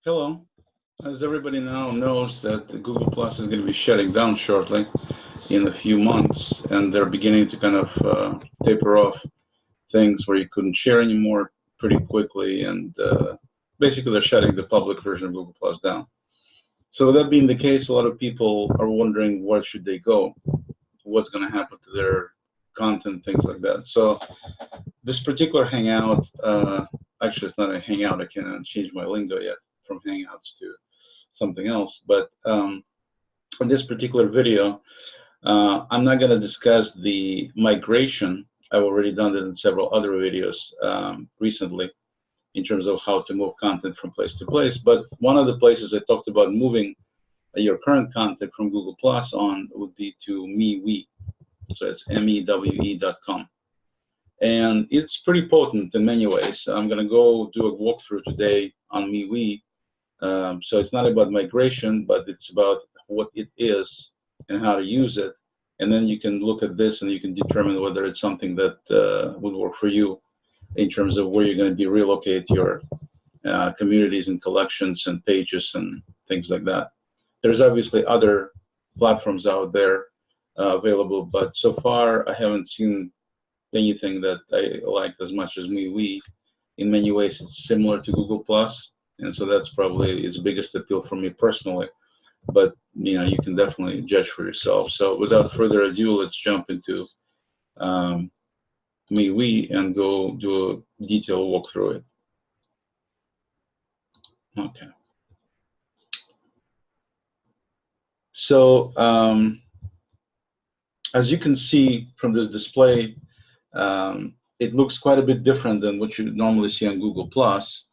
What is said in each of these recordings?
Hello. As everybody now knows that the Google Plus is going to be shutting down shortly in a few months, and they're beginning to kind of taper off things where you couldn't share anymore pretty quickly, and basically they're shutting the public version of Google Plus down. So with that being the case, a lot of people are wondering where should they go, what's going to happen to their content, things like that. So this particular Hangout, actually it's not a Hangout, I can't change my lingo yet from Hangouts to something else, but in this particular video, I'm not going to discuss the migration. I've already done it in several other videos recently in terms of how to move content from place to place, but one of the places I talked about moving your current content from Google Plus on would be to MeWe. So it's mewe.com. And it's pretty potent in many ways. I'm going to go do a walkthrough today on MeWe. So it's not about migration, but it's about what it is and how to use it. And then you can look at this and you can determine whether it's something that would work for you in terms of where you're going to be relocate your communities and collections and pages and things like that. There's obviously other platforms out there available, but so far I haven't seen anything that I liked as much as MeWe. In many ways, it's similar to Google Plus, and so that's probably its biggest appeal for me personally. But you know, you can definitely judge for yourself. So without further ado, let's jump into MeWe and go do a detailed walk through it. Okay. So as you can see from this display, it looks quite a bit different than what you normally see on Google Plus.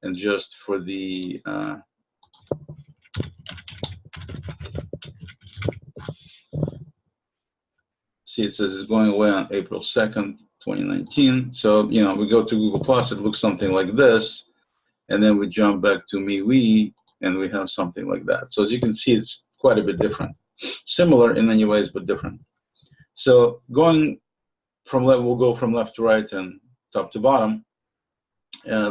And just for the see, it says it's going away on April 2nd, 2019. So, you know, we go to Google Plus, it looks something like this. And then we jump back to MeWe, and we have something like that. So as you can see, it's quite a bit different. Similar in many ways, but different. So going from left, we'll go from left to right and top to bottom.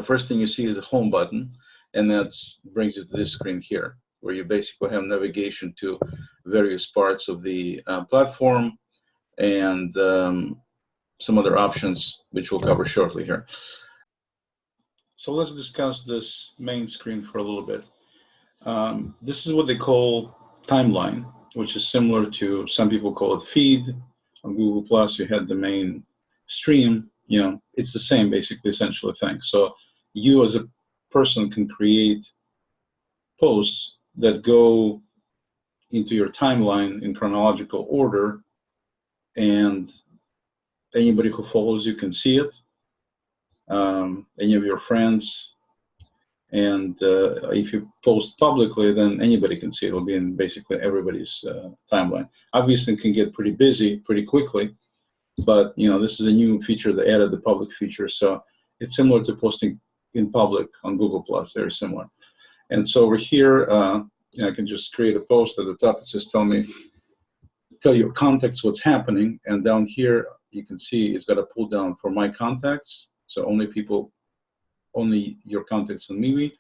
First thing you see is the home button, and that brings you to this screen here, where you basically have navigation to various parts of the platform and some other options, which we'll cover shortly here. So let's discuss this main screen for a little bit. This is what they call timeline, which is similar to, some people call it feed. On Google Plus, you had the main stream. You know, it's the same, basically, essentially thing. So you as a person can create posts that go into your timeline in chronological order, and anybody who follows you can see it. Any of your friends, and if you post publicly, then anybody can see it. It'll be in basically everybody's timeline. Obviously, it can get pretty busy pretty quickly, but you know, this is a new feature. They added the public feature, so it's similar to posting in public on Google Plus. Very similar. And so over here, you know, I can just create a post at the top. It says tell your contacts what's happening, and down here you can see it's got a pull down for my contacts. So only your contacts on MeWe,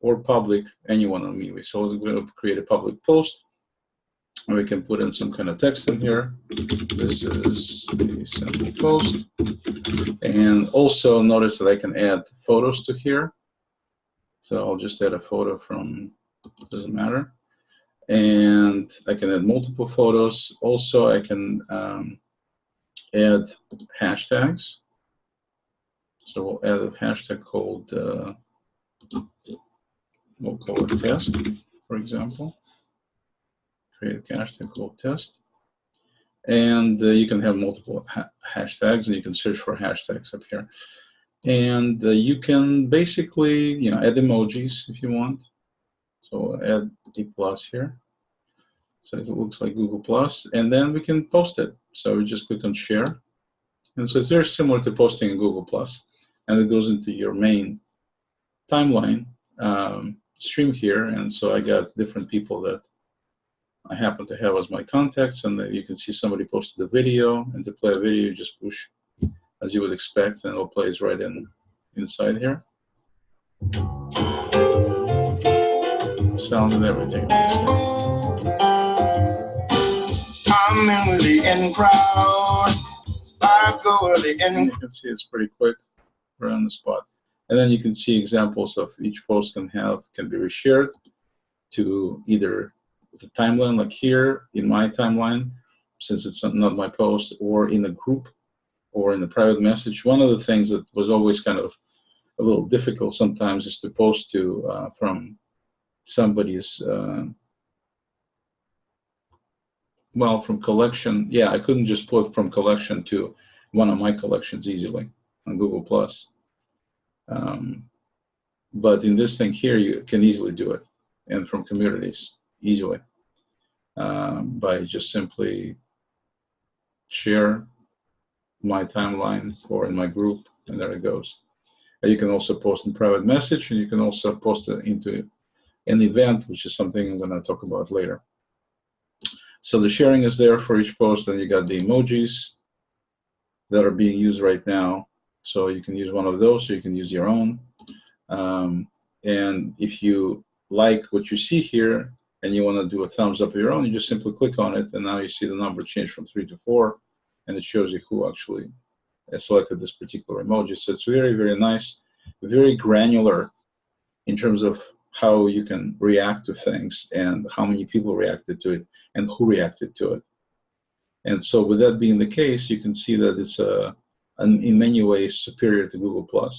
or public, anyone on MeWe. So I'm going to create a public post, and we can put in some kind of text in here. This is a simple post. And also notice that I can add photos to here. So I'll just add a photo from, doesn't matter. And I can add multiple photos. Also, I can add hashtags. So we'll add a hashtag called, we'll call it test, for example. Create a hashtag called test. And you can have multiple hashtags, and you can search for hashtags up here. And you can basically, you know, add emojis if you want. So we'll add a plus here. So it looks like Google Plus, and then we can post it. So we just click on share. And so it's very similar to posting in Google Plus. And it goes into your main timeline stream here. And so I got different people that I happen to have as my contacts, and then you can see somebody posted a video, and to play a video, you just push as you would expect, and it plays right inside here. sound and everything. I'm in the in crowd. I go with the in. And you can see it's pretty quick, right on the spot. And then you can see examples of each post can be reshared to either the timeline, like here in my timeline, since it's not my post, or in a group, or in a private message. One of the things that was always kind of a little difficult sometimes is to post to from somebody's well, from collection. Yeah, I couldn't just put from collection to one of my collections easily on Google Plus. But in this thing here, you can easily do it, and from communities easily by just simply share my timeline or in my group, and there it goes. And you can also post in private message, and you can also post it into an event, which is something I'm going to talk about later. So the sharing is there for each post, and you got the emojis that are being used right now. So you can use one of those, or you can use your own. And if you like what you see here and you want to do a thumbs up of your own, you just simply click on it, and now you see the number change from 3 to 4, and it shows you who actually selected this particular emoji. So it's very, very nice, very granular in terms of how you can react to things and how many people reacted to it and who reacted to it. And so with that being the case, you can see that it's in many ways superior to Google+.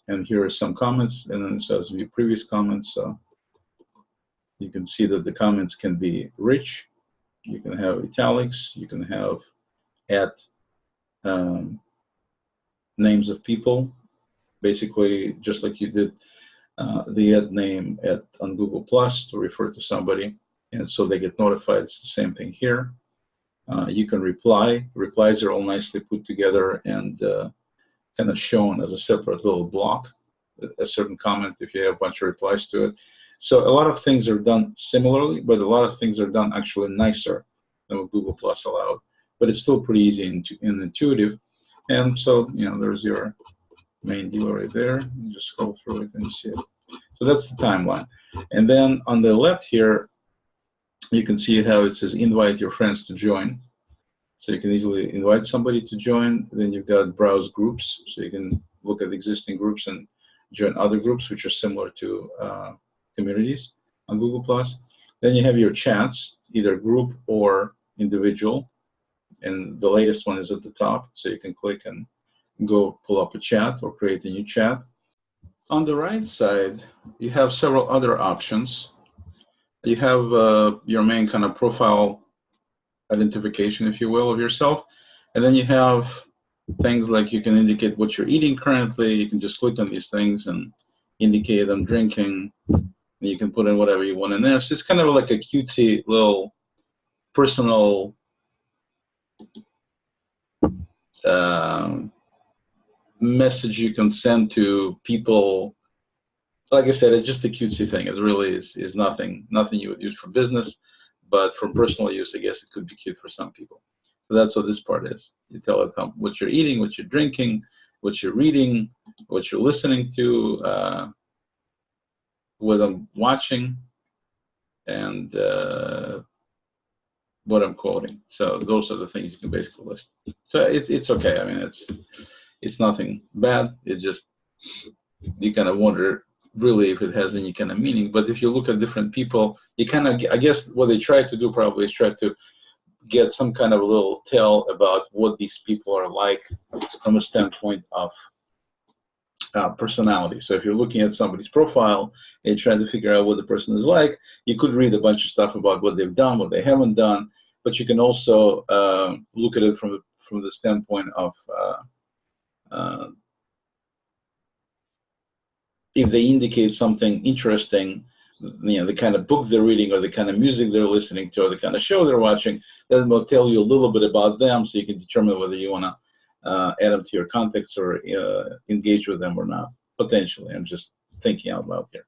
And here are some comments, and then it says view previous comments. So you can see that the comments can be rich. You can have italics. You can have add names of people, basically just like you did the add name on Google Plus to refer to somebody, and so they get notified. It's the same thing here. You can reply. Replies are all nicely put together and kind of shown as a separate little block, a certain comment if you have a bunch of replies to it. So a lot of things are done similarly, but a lot of things are done actually nicer than what Google Plus allowed. But it's still pretty easy and intuitive. And so, you know, there's your main deal right there. You just scroll through it and you see it. So that's the timeline. And then on the left here, you can see how it says invite your friends to join. So you can easily invite somebody to join. Then you've got browse groups. So you can look at existing groups and join other groups, which are similar to communities on Google+. Then you have your chats, either group or individual. And the latest one is at the top. So you can click and go pull up a chat or create a new chat. On the right side, you have several other options. You have your main kind of profile identification, if you will, of yourself. And then you have things like you can indicate what you're eating currently. You can just click on these things and indicate I'm drinking. And you can put in whatever you want in there. So it's kind of like a cutesy little personal message you can send to people. Like I said, it's just a cutesy thing. It really is nothing you would use for business, but for personal use, I guess it could be cute for some people. So that's what this part is. You tell it what you're eating, what you're drinking, what you're reading, what you're listening to, what I'm watching, and what I'm quoting. So those are the things you can basically list. So it's okay. I mean, it's nothing bad. It's just you kind of wonder really if it has any kind of meaning. But if you look at different people, you kind of, I guess what they try to do probably is try to get some kind of a little tell about what these people are like from a standpoint of personality. So if you're looking at somebody's profile and trying to figure out what the person is like, you could read a bunch of stuff about what they've done, what they haven't done, but you can also look at it from the standpoint of if they indicate something interesting, you know, the kind of book they're reading or the kind of music they're listening to or the kind of show they're watching, that will tell you a little bit about them so you can determine whether you want to add them to your contacts or engage with them or not, potentially. I'm just thinking out loud here.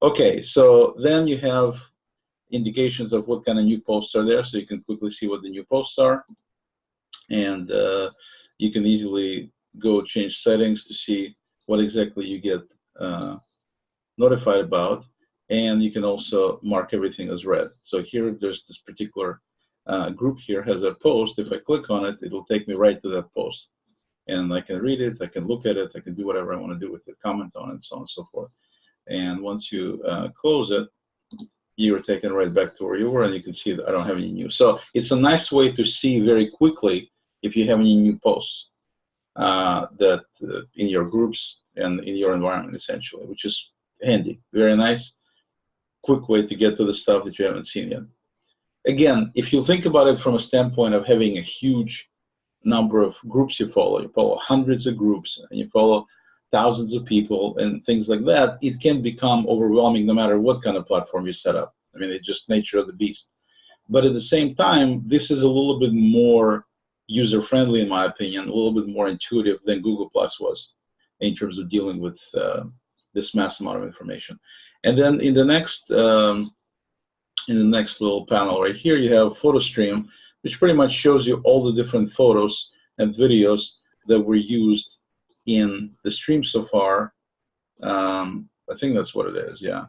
Okay, so then you have indications of what kind of new posts are there, so you can quickly see what the new posts are. And you can easily go change settings to see what exactly you get notified about. and you can also mark everything as read. So here, there's this particular group here has a post. If I click on it, it'll take me right to that post. And I can read it, I can look at it, I can do whatever I want to do with it, comment on it, so on and so forth. And once you close it, you're taken right back to where you were, and you can see that I don't have any new. So it's a nice way to see very quickly if you have any new posts that in your groups and in your environment, essentially, which is handy, very nice, quick way to get to the stuff that you haven't seen yet. Again, if you think about it from a standpoint of having a huge number of groups you follow hundreds of groups, and you follow thousands of people and things like that, it can become overwhelming no matter what kind of platform you set up. I mean, it's just nature of the beast. But at the same time, this is a little bit more user-friendly, in my opinion, a little bit more intuitive than Google Plus was in terms of dealing with this mass amount of information. And then in the next little panel right here, you have Photo Stream, which pretty much shows you all the different photos and videos that were used in the stream so far. I think that's what it is, yeah.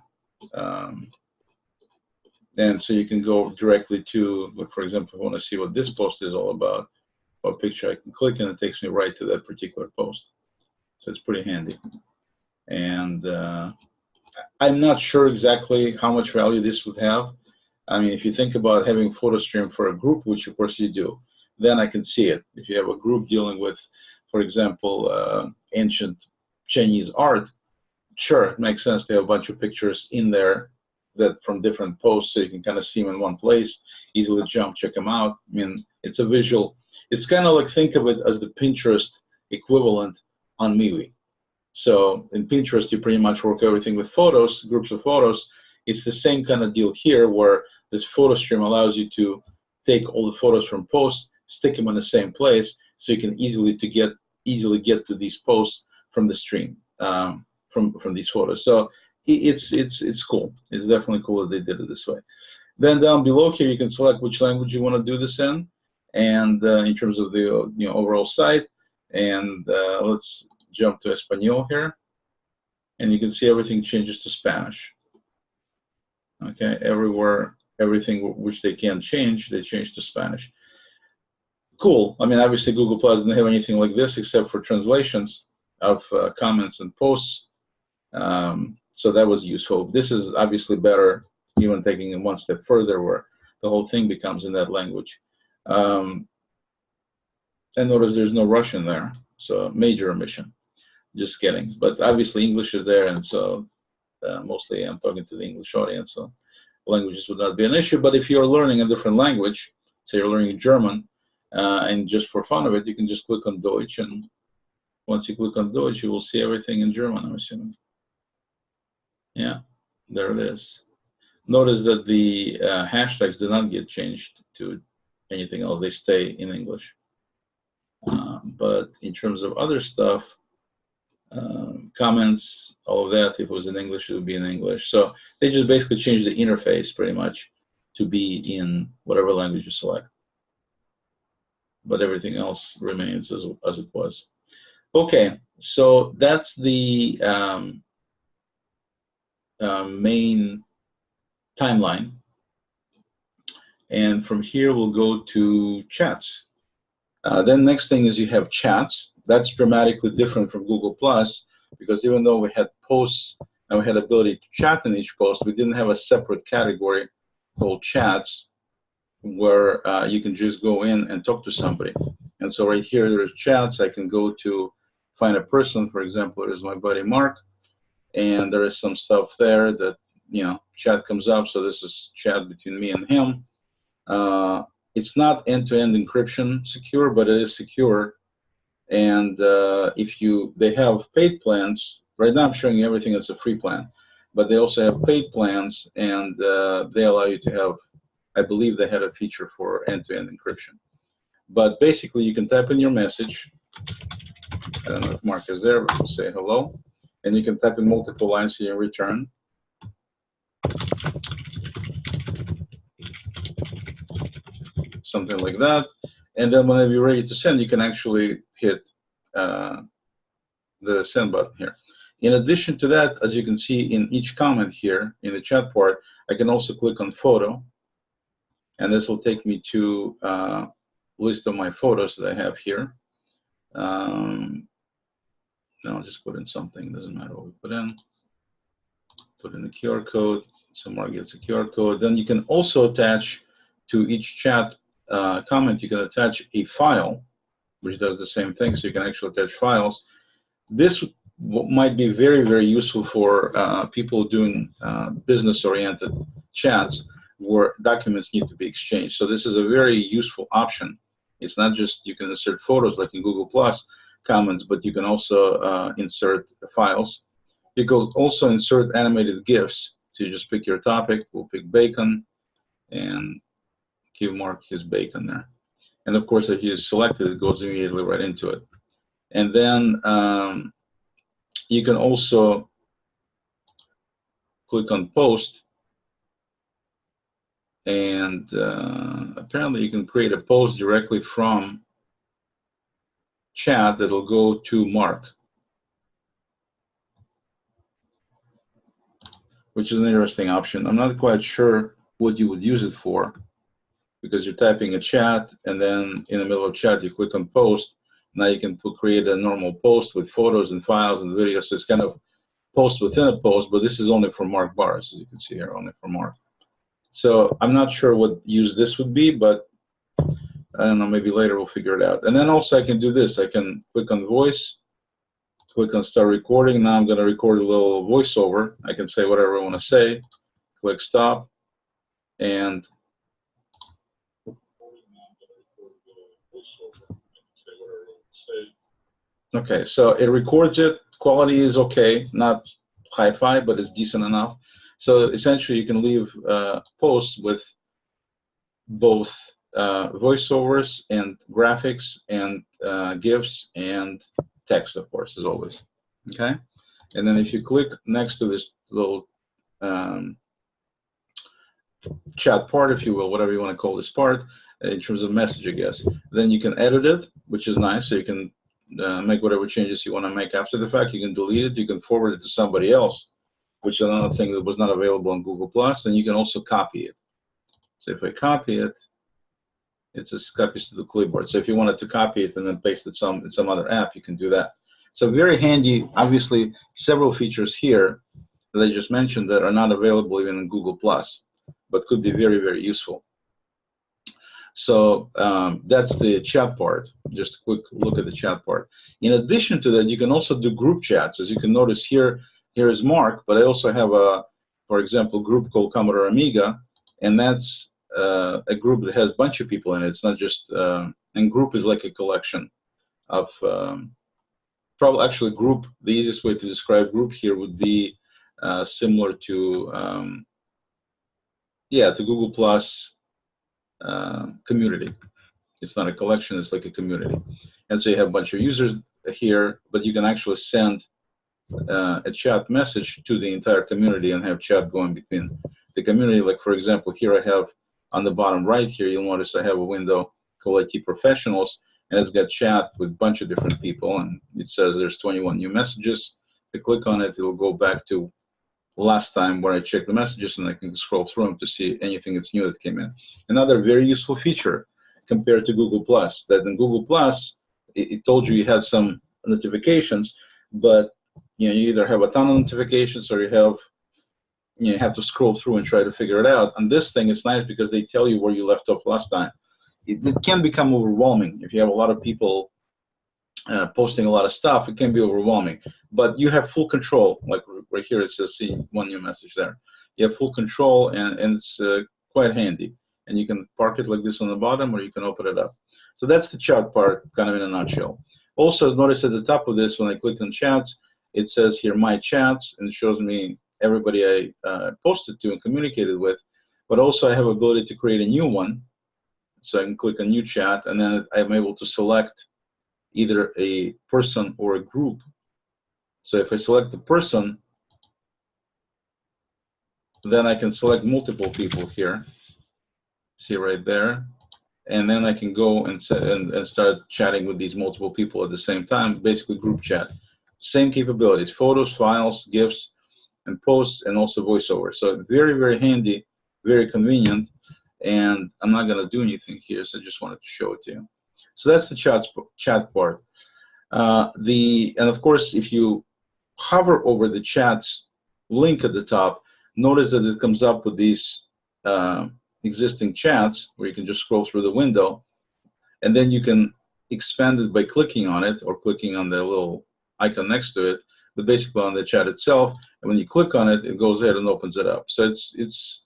And so you can go directly to, like, for example, if I want to see what this post is all about, what picture, I can click and it takes me right to that particular post. So it's pretty handy. And I'm not sure exactly how much value this would have. I mean, if you think about having photo stream for a group, which of course you do, then I can see it. If you have a group dealing with, for example, ancient Chinese art, sure, it makes sense to have a bunch of pictures in there that from different posts, so you can kind of see them in one place, easily jump, check them out. I mean, it's a visual. It's kind of like, think of it as the Pinterest equivalent on MeWe. So in Pinterest, you pretty much work everything with photos, groups of photos. It's the same kind of deal here, where this photo stream allows you to take all the photos from posts, stick them in the same place, so you can easily get to these posts from the stream, from these photos. So it's cool. It's definitely cool that they did it this way. Then down below here, you can select which language you want to do this in, and in terms of the overall site. And let's jump to Espanol here, and you can see everything changes to Spanish. Okay, everywhere, everything which they can change, they change to Spanish. Cool. I mean, obviously Google Plus doesn't have anything like this except for translations of comments and posts. So that was useful. This is obviously better, even taking it one step further, where the whole thing becomes in that language. And notice there's no Russian there, so major omission. Just kidding. But obviously English is there, and so mostly I'm talking to the English audience, so languages would not be an issue. But if you're learning a different language, say you're learning German, and just for fun of it, you can just click on Deutsch, and once you click on Deutsch, you will see everything in German, I'm assuming. Yeah, there it is. Notice that the hashtags do not get changed to anything else. They stay in English. But in terms of other stuff, comments, all of that, if it was in English, it would be in English. So they just basically changed the interface pretty much to be in whatever language you select. But everything else remains as it was. Okay, so that's the main timeline. And from here, we'll go to chats. Then next thing is you have chats. That's dramatically different from Google Plus, because even though we had posts and we had ability to chat in each post, we didn't have a separate category called chats where you can just go in and talk to somebody. And so right here, there's chats. I can go to find a person. For example, there's my buddy Mark, and there is some stuff there that, chat comes up. So this is chat between me and him. It's not end-to-end encryption secure, but it is secure. And they have paid plans. Right now I'm showing you everything as a free plan, but they also have paid plans, and they allow you to have, I believe they had a feature for end-to-end encryption. But basically you can type in your message. I don't know if Mark is there, but we'll say hello. And you can type in multiple lines here in return. Something like that. And then whenever you're ready to send, you can actually hit the send button here. In addition to that, as you can see in each comment here in the chat part, I can also click on photo, and this will take me to a list of my photos that I have here. Now I'll just put in something, doesn't matter what we put in the QR code, so Mark gets a QR code. Then you can also attach to each chat comment, you can attach a file, which does the same thing, so you can actually attach files. This might be very, very useful for people doing business-oriented chats where documents need to be exchanged. So this is a very useful option. It's not just you can insert photos like in Google Plus comments, but you can also insert files. You can also insert animated GIFs. So you just pick your topic. We'll pick bacon and give Mark his bacon there. And of course, if you select it, it goes immediately right into it. And then you can also click on post, and apparently you can create a post directly from chat that'll go to Mark, which is an interesting option. I'm not quite sure what you would use it for, because you're typing a chat, and then in the middle of chat you click on post. Now you can create a normal post with photos and files and videos. So it's kind of post within a post, but this is only for Mark Bars, as you can see here, only for Mark. So I'm not sure what use this would be, but I don't know, maybe later we'll figure it out. And then also I can do this. I can click on voice, click on start recording. Now I'm going to record a little voiceover. I can say whatever I want to say, click stop, and okay, so it records it. Quality is okay, not hi-fi, but it's decent enough. So essentially, you can leave posts with both voiceovers and graphics and GIFs and text, of course, as always. Okay, and then if you click next to this little chat part, if you will, whatever you want to call this part, in terms of message, I guess, then you can edit it, which is nice. So you can make whatever changes you want to make after the fact. You can delete it. You can forward it to somebody else, which is another thing that was not available on Google Plus. And you can also copy it. So if I copy it, it just copies to the clipboard. So if you wanted to copy it and then paste it in some other app, you can do that. So very handy. Obviously, several features here that I just mentioned that are not available even in Google Plus, but could be very, very useful. So that's the chat part. Just a quick look at the chat part. In addition to that, you can also do group chats. As you can notice here, here is Mark, but I also have a, for example, group called Commodore Amiga, and that's a group that has a bunch of people in it. It's not just, and group is like a collection of, probably actually group, the easiest way to describe group here would be similar to, yeah, to Google Plus community. It's not a collection, it's like a community. And so you have a bunch of users here, but you can actually send a chat message to the entire community and have chat going between the community. Like, for example, here I have on the bottom right here, you'll notice I have a window called IT Professionals, and it's got chat with a bunch of different people, and it says there's 21 new messages. If I click on it, it'll go back to last time where I checked the messages, and I can scroll through them to see anything that's new that came in. Another very useful feature compared to Google Plus, that in Google Plus, it told you had some notifications, but you either have a ton of notifications or you have to scroll through and try to figure it out. On this thing, it's nice because they tell you where you left off last time. It can become overwhelming if you have a lot of people posting a lot of stuff. It can be overwhelming, but you have full control. Like right here, it says see one new message there. You have full control, and it's quite handy. And you can park it like this on the bottom, or you can open it up. So that's the chat part, kind of in a nutshell. Also, notice at the top of this, when I click on chats, it says here my chats, and it shows me everybody I posted to and communicated with. But also, I have ability to create a new one. So I can click on new chat, and then I'm able to select either a person or a group. So if I select the person, then I can select multiple people here. See right there. And then I can go and start chatting with these multiple people at the same time, basically group chat. same capabilities: photos, files, GIFs, and posts, and also voiceover. So very, very handy, very convenient. And I'm not going to do anything here, so I just wanted to show it to you. So that's the chat part. And of course, if you hover over the chat's link at the top, notice that it comes up with these existing chats where you can just scroll through the window, and then you can expand it by clicking on it or clicking on the little icon next to it, but basically on the chat itself. And when you click on it, it goes ahead and opens it up. So it's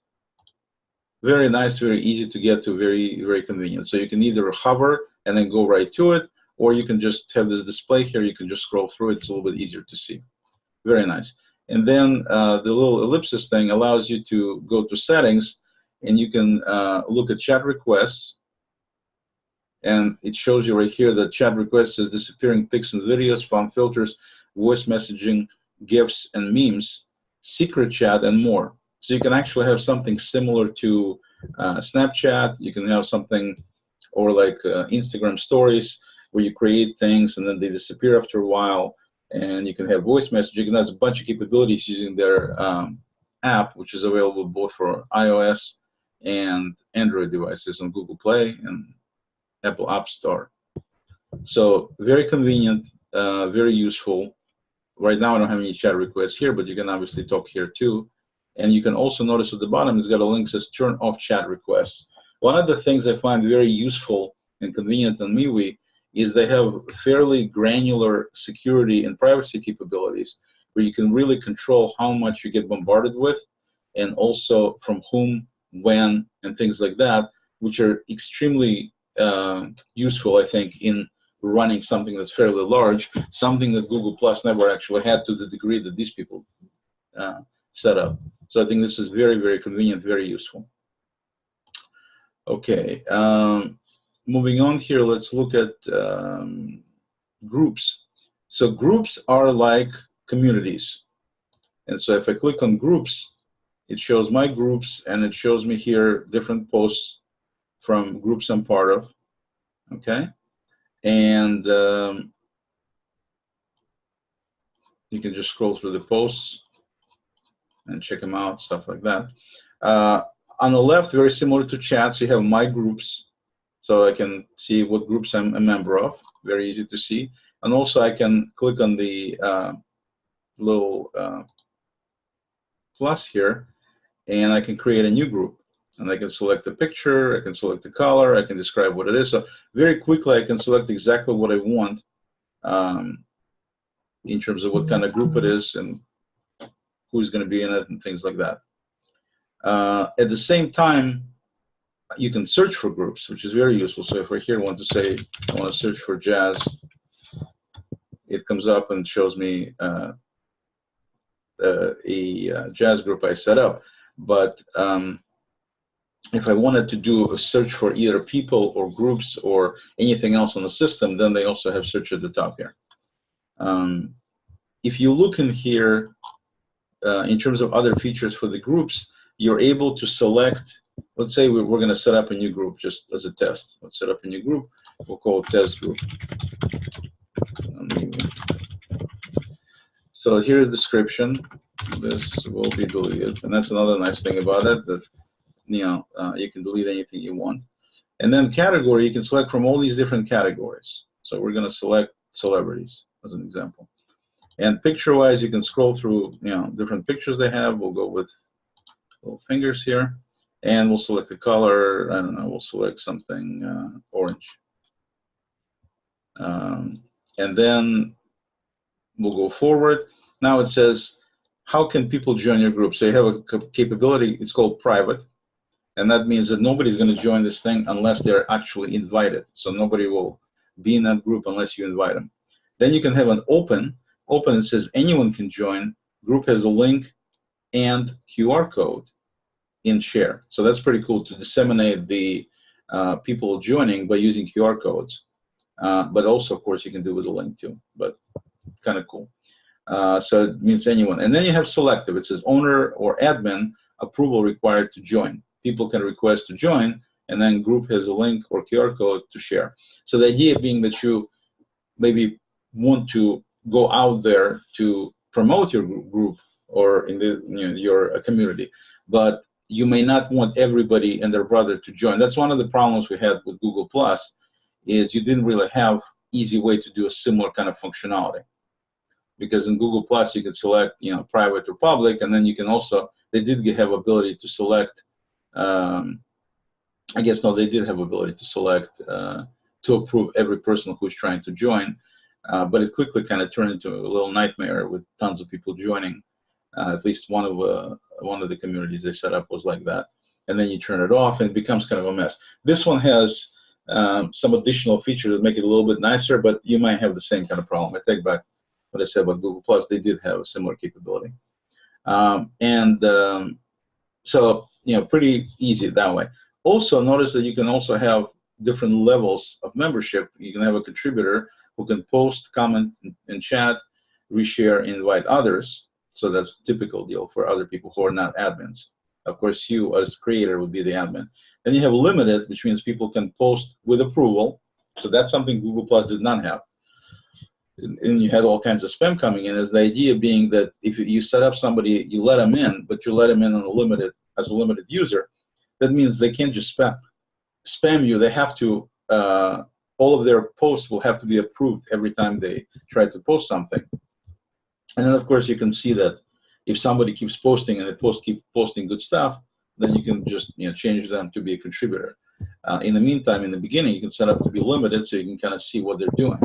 very nice, very easy to get to, very, very convenient. So you can either hover and then go right to it, or you can just have this display here. You can just scroll through it. It's a little bit easier to see. Very nice. And then the little ellipsis thing allows you to go to settings, and you can look at chat requests. And it shows you right here that chat requests is disappearing pics and videos, spam filters, voice messaging, GIFs and memes, secret chat, and more. So you can actually have something similar to Snapchat. You can have something, or like Instagram stories, where you create things and then they disappear after a while. And you can have voice messaging, and that's a bunch of capabilities using their app, which is available both for iOS and Android devices on Google Play and Apple App Store. So very convenient, very useful. Right now I don't have any chat requests here, but you can obviously talk here too. And you can also notice at the bottom it's got a link that says turn off chat requests. One of the things I find very useful and convenient on MeWe is they have fairly granular security and privacy capabilities where you can really control how much you get bombarded with, and also from whom, when, and things like that, which are extremely useful, I think, in running something that's fairly large, something that Google Plus never actually had to the degree that these people set up. So I think this is very, very convenient, very useful. Okay, moving on here, let's look at groups. So groups are like communities. And so if I click on groups, it shows my groups, and it shows me here different posts from groups I'm part of, okay? And you can just scroll through the posts and check them out, stuff like that. On the left, very similar to chats, you have my groups, so I can see what groups I'm a member of, very easy to see. And also I can click on the little plus here, and I can create a new group. And I can select the picture, I can select the color, I can describe what it is. So very quickly I can select exactly what I want in terms of what kind of group it is and who's going to be in it and things like that. At the same time, you can search for groups, which is very useful. So if I here want to say, I want to search for jazz, it comes up and shows me a jazz group I set up. But if I wanted to do a search for either people or groups or anything else on the system, then they also have search at the top here. If you look in here, in terms of other features for the groups, you're able to select, let's say we're going to set up a new group just as a test. Let's set up a new group. We'll call it test group. So here's the description. This will be deleted. And that's another nice thing about it, that you can delete anything you want. And then category, you can select from all these different categories. So we're going to select celebrities as an example. And picture-wise, you can scroll through different pictures they have. We'll go with little fingers here, and we'll select the color. I don't know, we'll select something orange. And then we'll go forward. Now it says, how can people join your group? So you have a capability, it's called private. And that means that nobody's going to join this thing unless they're actually invited. So nobody will be in that group unless you invite them. Then you can have an open. Open, it says anyone can join. Group has a link and QR code in share. So that's pretty cool to disseminate the people joining by using QR codes. But also, of course, you can do with a link too, but kind of cool. So it means anyone. And then you have selective. It says owner or admin approval required to join. People can request to join, and then group has a link or QR code to share. So the idea being that you maybe want to go out there to promote your group or in the your community, but you may not want everybody and their brother to join. That's one of the problems we had with Google Plus, is you didn't really have easy way to do a similar kind of functionality. Because in Google Plus you can select private or public, and then you can also, they did have ability to select. I guess no, they did have ability to select to approve every person who's trying to join, but it quickly kind of turned into a little nightmare with tons of people joining. At least one of the communities they set up was like that, and then you turn it off and it becomes kind of a mess. This one has some additional features that make it a little bit nicer, but you might have the same kind of problem. I take back what I said about Google Plus. They did have a similar capability, so pretty easy that way. Also, notice that you can also have different levels of membership. You can have a contributor who can post, comment, and chat, reshare, invite others. So that's a typical deal for other people who are not admins. Of course, you as creator would be the admin. Then you have limited, which means people can post with approval. So that's something Google Plus did not have. And you had all kinds of spam coming in, as the idea being that if you set up somebody, you let them in, but you let them in on as a limited user. That means they can't just spam you. They have to, all of their posts will have to be approved every time they try to post something. And then, of course, you can see that if somebody keeps posting and they keep posting good stuff, then you can just change them to be a contributor. In the meantime, in the beginning, you can set up to be limited so you can kind of see what they're doing.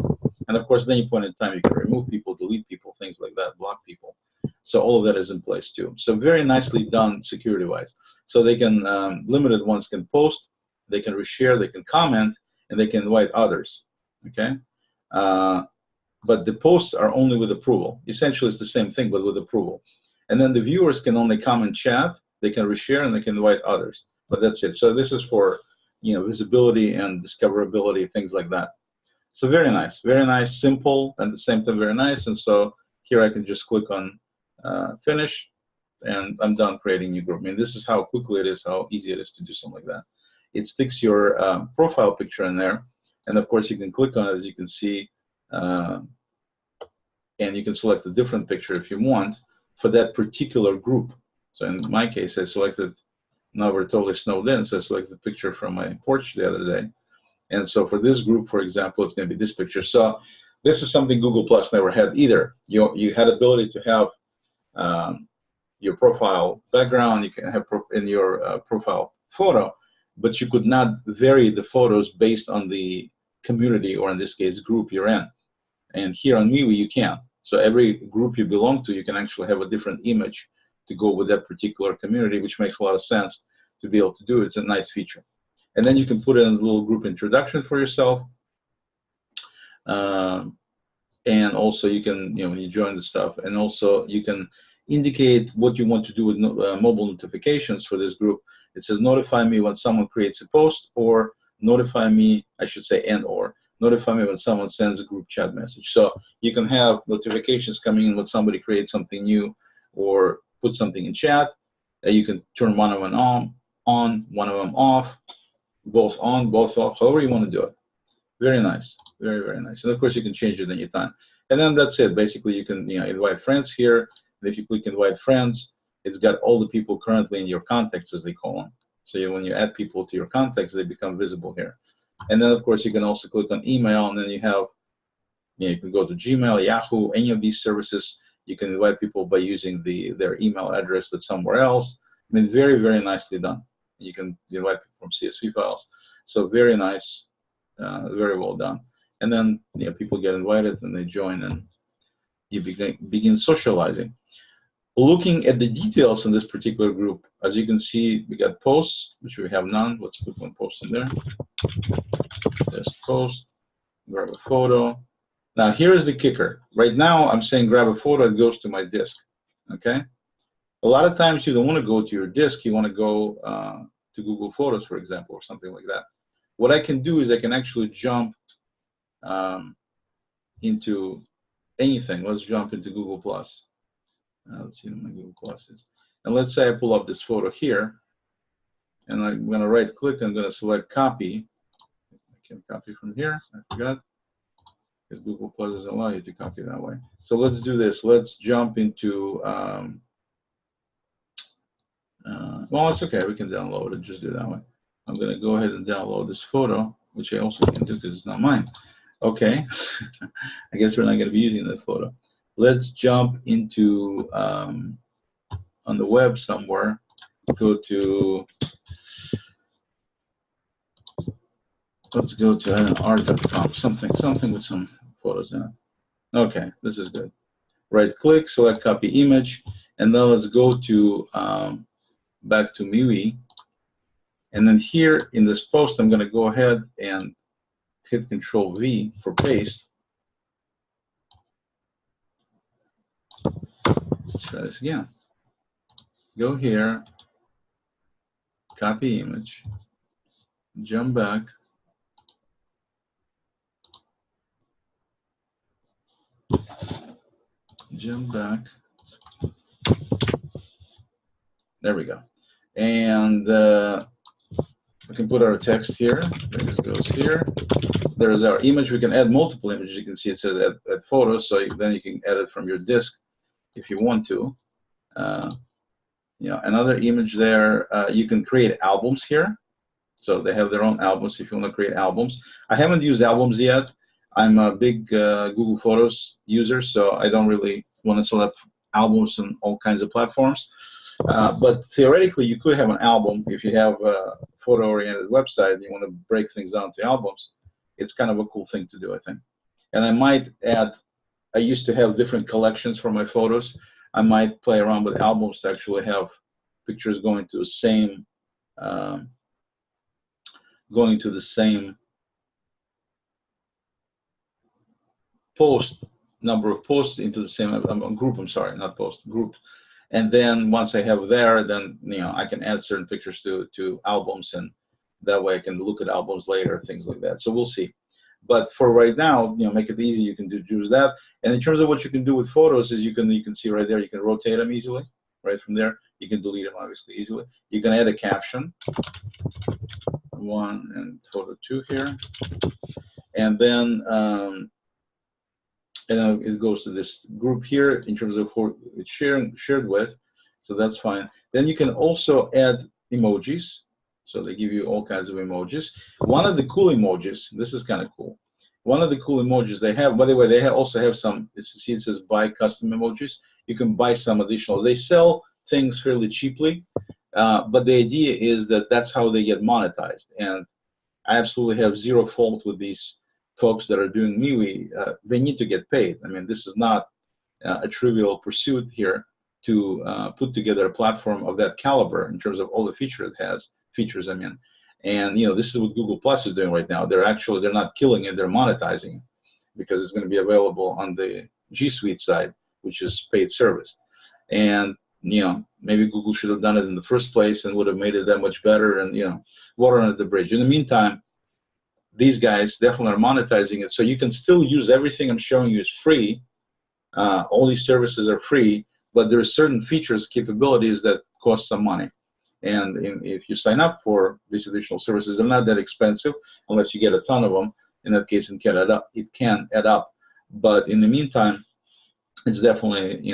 And of course, at any point in time, you can remove people, delete people, things like that, block people. So all of that is in place too. So very nicely done security-wise. So they can, limited ones can post, they can reshare, they can comment, and they can invite others, okay? But the posts are only with approval. Essentially, it's the same thing, but with approval. And then the viewers can only comment, chat, they can reshare, and they can invite others. But that's it. So this is for visibility and discoverability, things like that. So very nice, simple, and at the same time very nice. And so here I can just click on finish, and I'm done creating new group. I mean, this is how quickly it is, how easy it is to do something like that. It sticks your profile picture in there, and of course you can click on it, as you can see, and you can select a different picture if you want for that particular group. So in my case, I selected, now we're totally snowed in, so I selected the picture from my porch the other day. And so for this group, for example, it's going to be this picture. So this is something Google Plus never had either. You had ability to have your profile background, you can have in your profile photo, but you could not vary the photos based on the community, or in this case, group you're in. And here on MeWe, you can. So every group you belong to, you can actually have a different image to go with that particular community, which makes a lot of sense to be able to do. It's a nice feature. And then you can put in a little group introduction for yourself. And also you can, when you join the stuff, and also you can indicate what you want to do with mobile notifications for this group. It says notify me when someone creates a post, or notify me, I should say, or notify me when someone sends a group chat message. So you can have notifications coming in when somebody creates something new or put something in chat. You can turn one of them on, one of them off, both on, both off, however you want to do it. Very nice, very, very nice. And of course you can change it anytime. And then that's it. Basically you can invite friends here. And if you click invite friends, it's got all the people currently in your contacts, as they call them. So when you add people to your contacts, they become visible here. And then of course you can also click on email, and then you have, you can go to Gmail, Yahoo, any of these services. You can invite people by using their email address that's somewhere else. I mean, very, very nicely done. You can invite people from CSV files. So very nice, very well done. And then people get invited and they join, and you begin socializing. Looking at the details in this particular group, as you can see, we got posts, which we have none. Let's put one post in there. Just post, grab a photo. Now here's the kicker. Right now I'm saying grab a photo, it goes to my disk, okay? A lot of times you don't want to go to your disk, you want to go to Google Photos, for example, or something like that. What I can do is I can actually jump into anything. Let's jump into Google Plus. Let's see what my Google Plus is. And let's say I pull up this photo here, and I'm going to right click, I'm going to select copy. I can copy from here, I forgot. because Google Plus doesn't allow you to copy that way. So let's do this. Let's jump into, well, it's okay. We can download it. Just do it that way. I'm going to go ahead and download this photo, which I also can do because it's not mine. Okay. I guess we're not going to be using that photo. Let's jump into, on the web somewhere, go to, let's go to art.com, something with some photos in it. Okay, this is good. Right click, select copy image, and then let's go to back to MeWe. And then here in this post, I'm going to go ahead and hit Control V for paste. Let's try this again. Go here, copy image, jump back, jump back. There we go. And we can put our text here. This goes here. There's our image. We can add multiple images. You can see it says add photos, so then you can add it from your disk if you want to. You know, another image there. You can create albums here. So they have their own albums if you want to create albums. I haven't used albums yet. I'm a big Google Photos user, so I don't really want to select albums on all kinds of platforms. But theoretically, you could have an album if you have a photo-oriented website and you want to break things down to albums. It's kind of a cool thing to do, I think. And I might add, I used to have different collections for my photos. I might play around with albums to actually have pictures going to the same post, number of posts into the same group. I'm sorry, not post, group. And then once I have there, then I can add certain pictures to albums, and that way I can look at albums later, things like that. So we'll see. But for right now, make it easy. You can use that. And in terms of what you can do with photos, is you can see right there. You can rotate them easily, right from there. You can delete them obviously easily. You can add a caption, 1 and photo 2 here, and then it goes to this group here in terms of who it's shared with, so that's fine. Then you can also add emojis, so they give you all kinds of emojis. One of the cool emojis, this is kind of cool. One of the cool emojis they have, by the way, they also have some. See, it says buy custom emojis. You can buy some additional. They sell things fairly cheaply, but the idea is that that's how they get monetized. And I absolutely have zero fault with these folks that are doing MeWe. They need to get paid. I mean, this is not a trivial pursuit here to put together a platform of that caliber in terms of all the features it has. I mean, and this is what Google Plus is doing right now. They're not killing it. They're monetizing it because it's going to be available on the G Suite side, which is paid service. And maybe Google should have done it in the first place and would have made it that much better. And water under the bridge. In the meantime, these guys definitely are monetizing it, so you can still use everything I'm showing you is free. All these services are free, but there are certain features, capabilities that cost some money. And if you sign up for these additional services, they're not that expensive unless you get a ton of them. In that case, it can add up. But in the meantime, it's definitely,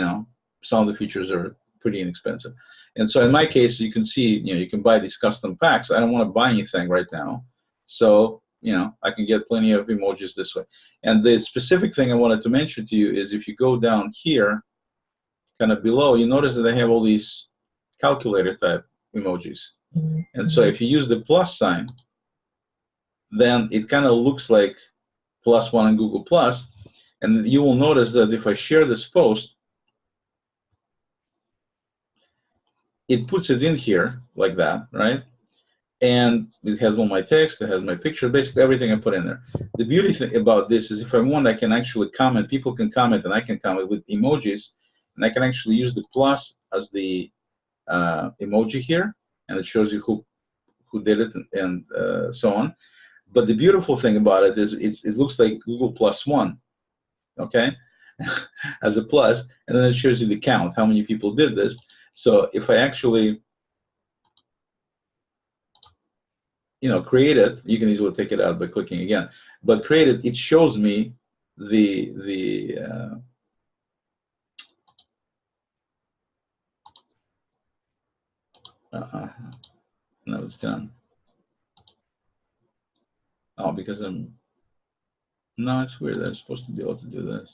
some of the features are pretty inexpensive. And so in my case, you can see, you can buy these custom packs. I don't want to buy anything right now. So, I can get plenty of emojis this way. And the specific thing I wanted to mention to you is if you go down here, kind of below, you notice that they have all these calculator type emojis. And so if you use the plus sign, then it kind of looks like +1 on Google Plus. And you will notice that if I share this post, it puts it in here like that, right? And it has all my text, it has my picture, basically everything I put in there. The beauty thing about this is if I want, I can actually comment. People can comment, and I can comment with emojis, and I can actually use the plus as the emoji here, and it shows you who did it and so on. But the beautiful thing about it is it looks like Google +1, okay, as a plus, and then it shows you the count, how many people did this. So if I actually create it, you can easily take it out by clicking again. But create it, it shows me no, it's done. Oh, because no, it's weird. I'm supposed to be able to do this.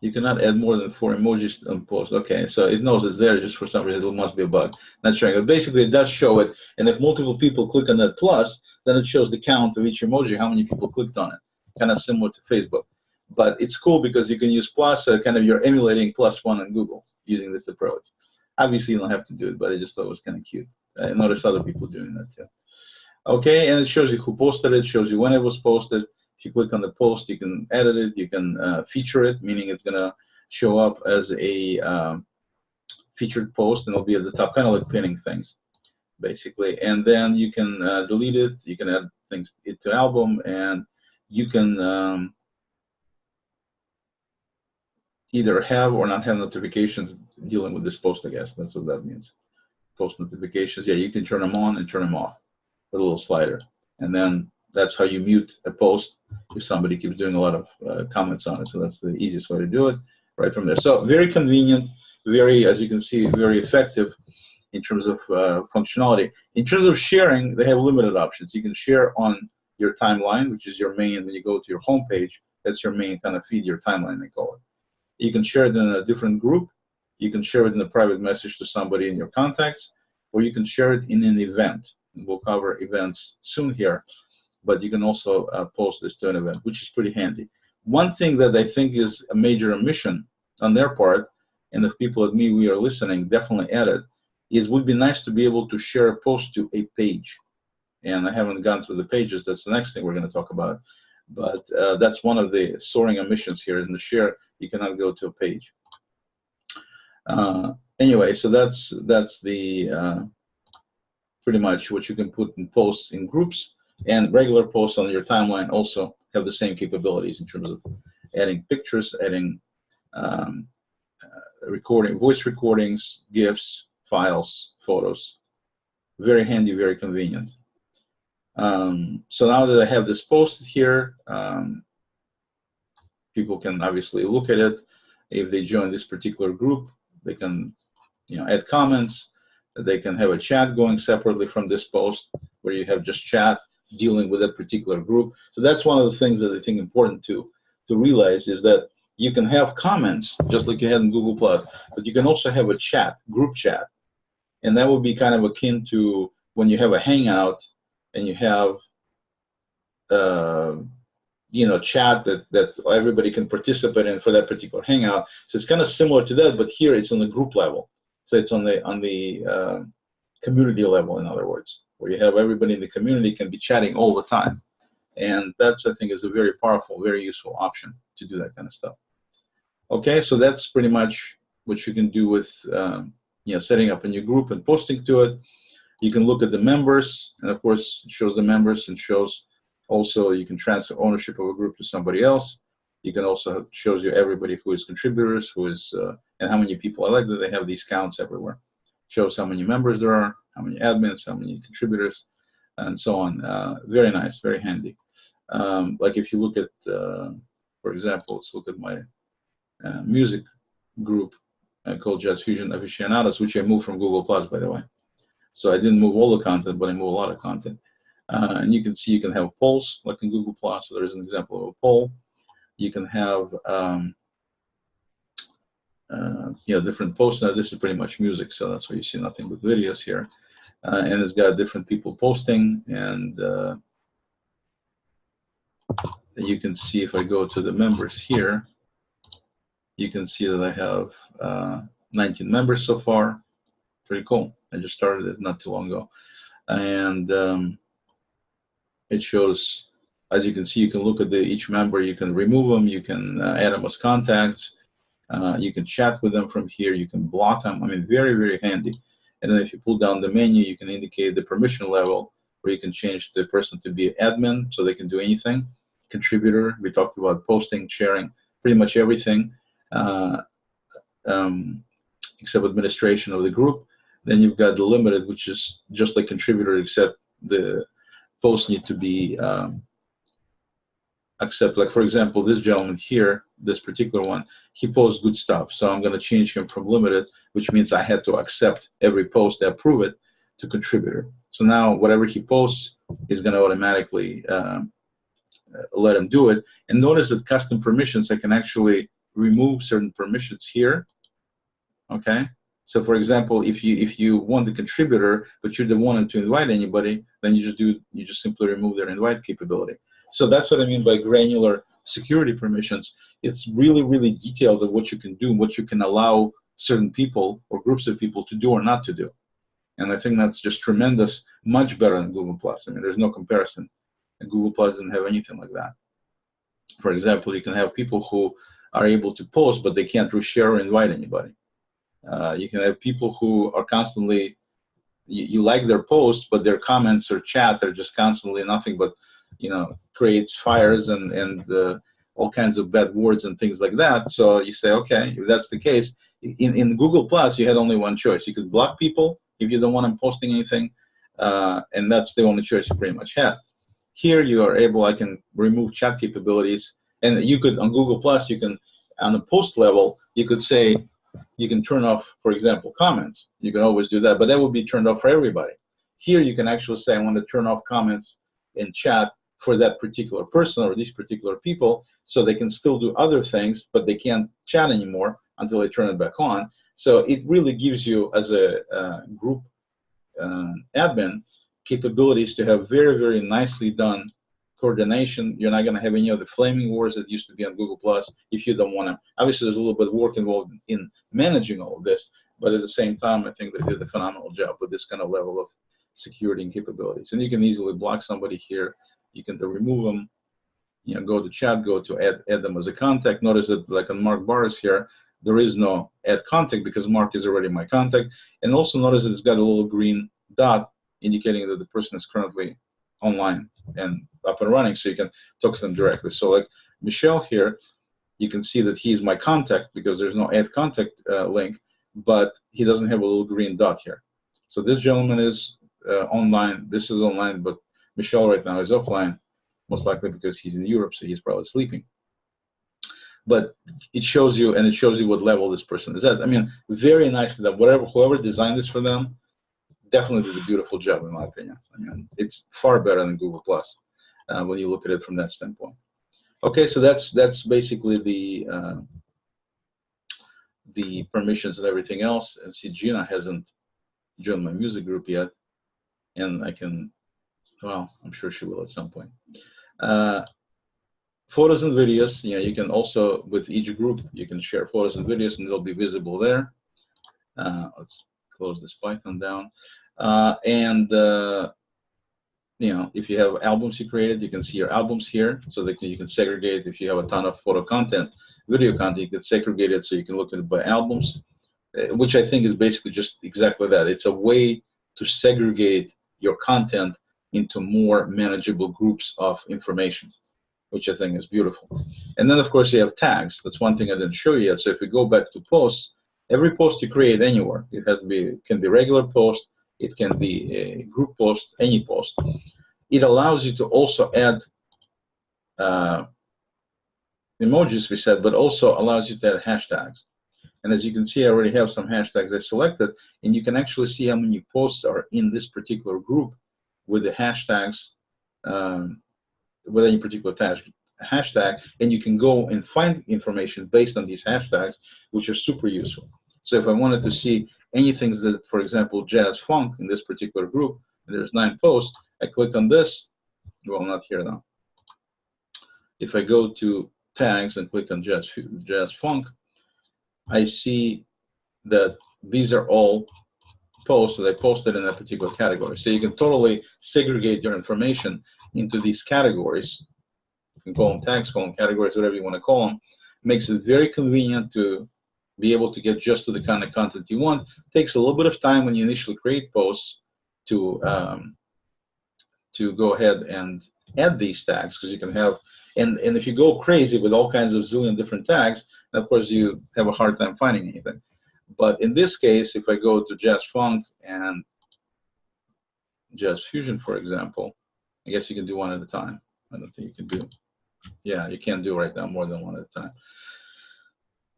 You cannot add more than 4 emojis on post. Okay, so it knows it's there just for some reason. It must be a bug. Not showing it. Basically, it does show it. And if multiple people click on that plus, then it shows the count of each emoji, how many people clicked on it. Kind of similar to Facebook. But it's cool because you can use plus, kind of you're emulating +1 on Google using this approach. Obviously, you don't have to do it, but I just thought it was kind of cute. I noticed other people doing that too. Okay, and it shows you who posted it, shows you when it was posted. If you click on the post, you can edit it, you can feature it, meaning it's going to show up as a featured post, and it'll be at the top, kind of like pinning things, basically. And then you can delete it, you can add things into album, and you can either have or not have notifications dealing with this post, I guess. That's what that means. Post notifications, yeah, you can turn them on and turn them off with a little slider. And then that's how you mute a post if somebody keeps doing a lot of comments on it. So that's the easiest way to do it right from there. So very convenient, very, as you can see, very effective in terms of functionality. In terms of sharing, they have limited options. You can share on your timeline, which is your main, when you go to your home page, that's your main kind of feed, your timeline, they call it. You can share it in a different group. You can share it in a private message to somebody in your contacts, or you can share it in an event. We'll cover events soon here, but you can also post this to an event, which is pretty handy. One thing that I think is a major omission on their part, and if people at MeWe are listening, definitely add it, is would be nice to be able to share a post to a page. And I haven't gone through the pages. That's the next thing we're going to talk about. But that's one of the soaring omissions here in the share. You cannot go to a page. Anyway, so that's the pretty much what you can put in posts in groups, and regular posts on your timeline also have the same capabilities in terms of adding pictures, adding recording, voice recordings, GIFs, files, photos. Very handy, very convenient. So now that I have this posted here, people can obviously look at it. If they join this particular group, they can, add comments. They can have a chat going separately from this post, where you have just chat dealing with that particular group. So that's one of the things that I think important to realize, is that you can have comments just like you had in Google+, but you can also have a chat, group chat, and that would be kind of akin to when you have a hangout and you have chat that everybody can participate in for that particular hangout. So it's kind of similar to that, but here it's on the group level. So it's on the community level, in other words, where you have everybody in the community can be chatting all the time. And that's, I think, is a very powerful, very useful option to do that kind of stuff. Okay, so that's pretty much what you can do with setting up a new group and posting to it. You can look at the members, and of course it shows the members, and shows also you can transfer ownership of a group to somebody else. You can also shows you everybody who is contributors, who is and how many people are elected. They have these counts everywhere. Shows how many members there are, how many admins, how many contributors, and so on. Very nice, very handy. Like if you look at, for example, let's look at my music group called Jazz Fusion Aficionados, which I moved from Google+, by the way. So I didn't move all the content, but I moved a lot of content. And you can see you can have polls like in Google+. So there's an example of a poll. You can have different posts. Now this is pretty much music, so that's why you see nothing but videos here. And it's got different people posting, and you can see if I go to the members here, you can see that I have 19 members so far. Pretty cool. I just started it not too long ago. And it shows, as you can see, you can look at each member, you can remove them, you can add them as contacts, you can chat with them from here, you can block them. I mean, very, very handy. And then if you pull down the menu, you can indicate the permission level, where you can change the person to be admin, so they can do anything. Contributor, we talked about posting, sharing, pretty much everything, except administration of the group. Then you've got the limited, which is just like contributor, except the posts need to be accept, like for example, this gentleman here, this particular one, he posts good stuff. So I'm going to change him from limited, which means I had to accept every post, approve it, to contributor. So now whatever he posts is going to automatically let him do it. And notice that custom permissions, I can actually remove certain permissions here. Okay. So for example, if you want the contributor, but you don't want to invite anybody, then you just simply remove their invite capability. So that's what I mean by granular security permissions. It's really, really detailed of what you can do, what you can allow certain people or groups of people to do or not to do. And I think that's just tremendous, much better than Google+. I mean, there's no comparison. And Google+ doesn't have anything like that. For example, you can have people who are able to post, but they can't reshare or invite anybody. You can have people who are constantly, you like their posts, but their comments or chat are just constantly nothing but, creates fires and all kinds of bad words and things like that. So you say, okay, if that's the case, in Google+, you had only one choice. You could block people if you don't want them posting anything, and that's the only choice you pretty much had. Here you are able, I can remove chat capabilities, and you could, on Google+, you can, on the post level, you could say, you can turn off, for example, comments. You can always do that, but that would be turned off for everybody. Here you can actually say, I want to turn off comments in chat for that particular person or these particular people, so they can still do other things, but they can't chat anymore until they turn it back on. So it really gives you, as a group admin, capabilities to have very, very nicely done coordination. You're not going to have any of the flaming wars that used to be on Google+ if you don't want to. Obviously, there's a little bit of work involved in managing all of this, but at the same time, I think they did a phenomenal job with this kind of level of security and capabilities. And you can easily block somebody here. You can remove them. Go to chat, go to add them as a contact. Notice that, like on Mark Barres here, there is no add contact because Mark is already my contact. And also notice that it's got a little green dot indicating that the person is currently online and up and running, so you can talk to them directly. So like Michelle here, you can see that he's my contact because there's no add contact link, but he doesn't have a little green dot here. So this gentleman is online, this is online, but Michelle right now is offline, most likely because he's in Europe, so he's probably sleeping. But it shows you, and it shows you what level this person is at. I mean, very nicely done. Whoever designed this for them definitely did a beautiful job, in my opinion. I mean, it's far better than Google+ when you look at it from that standpoint. Okay, so that's basically the permissions and everything else. And see, Gina hasn't joined my music group yet, and I can, well, I'm sure she will at some point. Photos and videos, you can also, with each group, you can share photos and videos, and they'll be visible there. Let's close this Python down. If you have albums you created, you can see your albums here, so that you can segregate. If you have a ton of photo content, video content, you can segregate it so you can look at it by albums, which I think is basically just exactly that. It's a way to segregate your content into more manageable groups of information, which I think is beautiful. And then, of course, you have tags. That's one thing I didn't show you yet. So if we go back to posts, every post you create anywhere, it can be regular post, it can be a group post, any post. It allows you to also add emojis, we said, but also allows you to add hashtags. And as you can see, I already have some hashtags I selected, and you can actually see how many posts are in this particular group with the hashtags, with any particular hashtag, and you can go and find information based on these hashtags, which are super useful. So if I wanted to see anything that, for example, jazz funk in this particular group, and there's 9 posts, I click on this. Well, not here now. If I go to tags and click on jazz funk, I see that these are all posts that I posted in that particular category. So you can totally segregate your information into these categories. You can call them tags, call them categories, whatever you want to call them. Makes it very convenient to be able to get just to the kind of content you want. Takes a little bit of time when you initially create posts to go ahead and add these tags, because you can have, and if you go crazy with all kinds of zillion different tags, then of course you have a hard time finding anything. But in this case, if I go to jazz funk and jazz fusion, for example, I guess you can do one at a time. I don't think you can do Yeah, you can't do right now more than one at a time.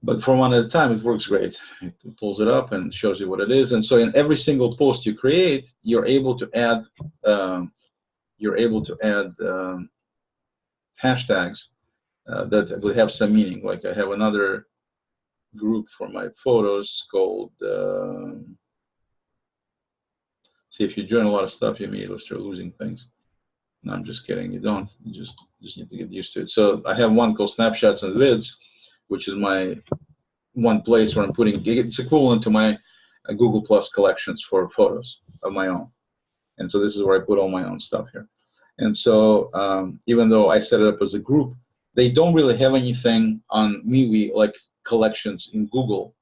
But for one at a time, it works great. It pulls it up and shows you what it is. And so in every single post you create, you're able to add um, hashtags that will have some meaning. Like I have another group for my photos called. See, if you join a lot of stuff, you immediately start losing things. No, I'm just kidding. You don't. You just need to get used to it. So I have one called Snapshots and Vids, which is my one place where I'm putting. It's equivalent to my Google Plus collections for photos of my own. And so this is where I put all my own stuff here. And so even though I set it up as a group, they don't really have anything on MeWe like collections in Google,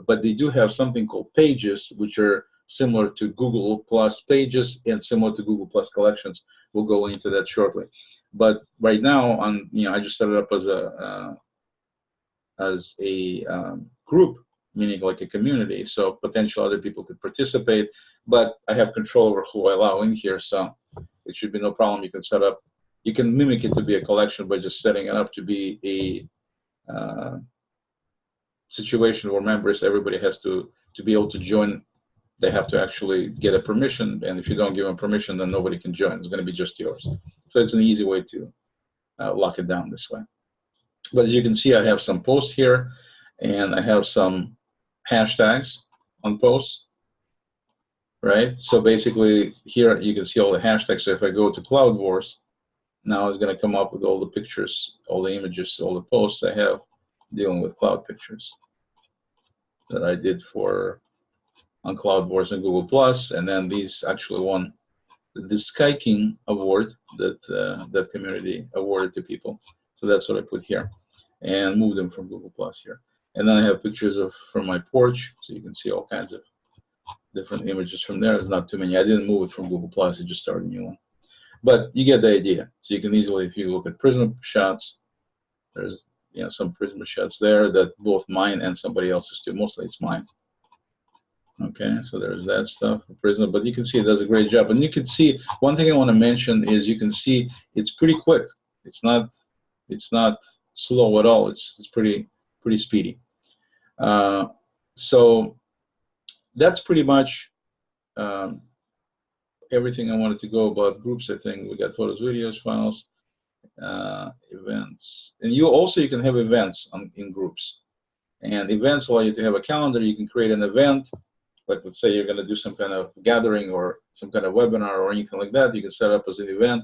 but they do have something called pages, which are similar to Google Plus pages and similar to Google Plus collections. We'll go into that shortly. But right now, I just set it up as a group, meaning like a community, so potential other people could participate. But I have control over who I allow in here, so it should be no problem. You can set up, you can mimic it to be a collection by just setting it up to be a situation where members, everybody has to be able to join. They have to actually get a permission, and if you don't give them permission, then nobody can join. It's going to be just yours. So it's an easy way to lock it down this way. But as you can see, I have some posts here, and I have some hashtags on posts, right? So basically, here you can see all the hashtags. So if I go to Cloud Wars, now it's going to come up with all the pictures, all the images, all the posts I have dealing with cloud pictures that I did on Cloud Wars and Google Plus, and then these actually won the Sky King award that that community awarded to people. So that's what I put here, and move them from Google Plus here. And then I have pictures from my porch, so you can see all kinds of different images from there. There's not too many. I didn't move it from Google Plus. I just started a new one. But you get the idea. So you can easily, if you look at Prisma shots, there's some Prisma shots there that both mine and somebody else's too. Mostly it's mine. Okay, so there's that stuff for Prisma, but you can see it does a great job. And you can see, one thing I want to mention is you can see it's pretty quick. It's not slow at all. It's pretty speedy. So that's pretty much everything I wanted to go about groups. I think we got photos, videos, files, events, and you can have events in groups. And events allow you to have a calendar. You can create an event. Like, let's say you're going to do some kind of gathering or some kind of webinar or anything like that, you can set up as an event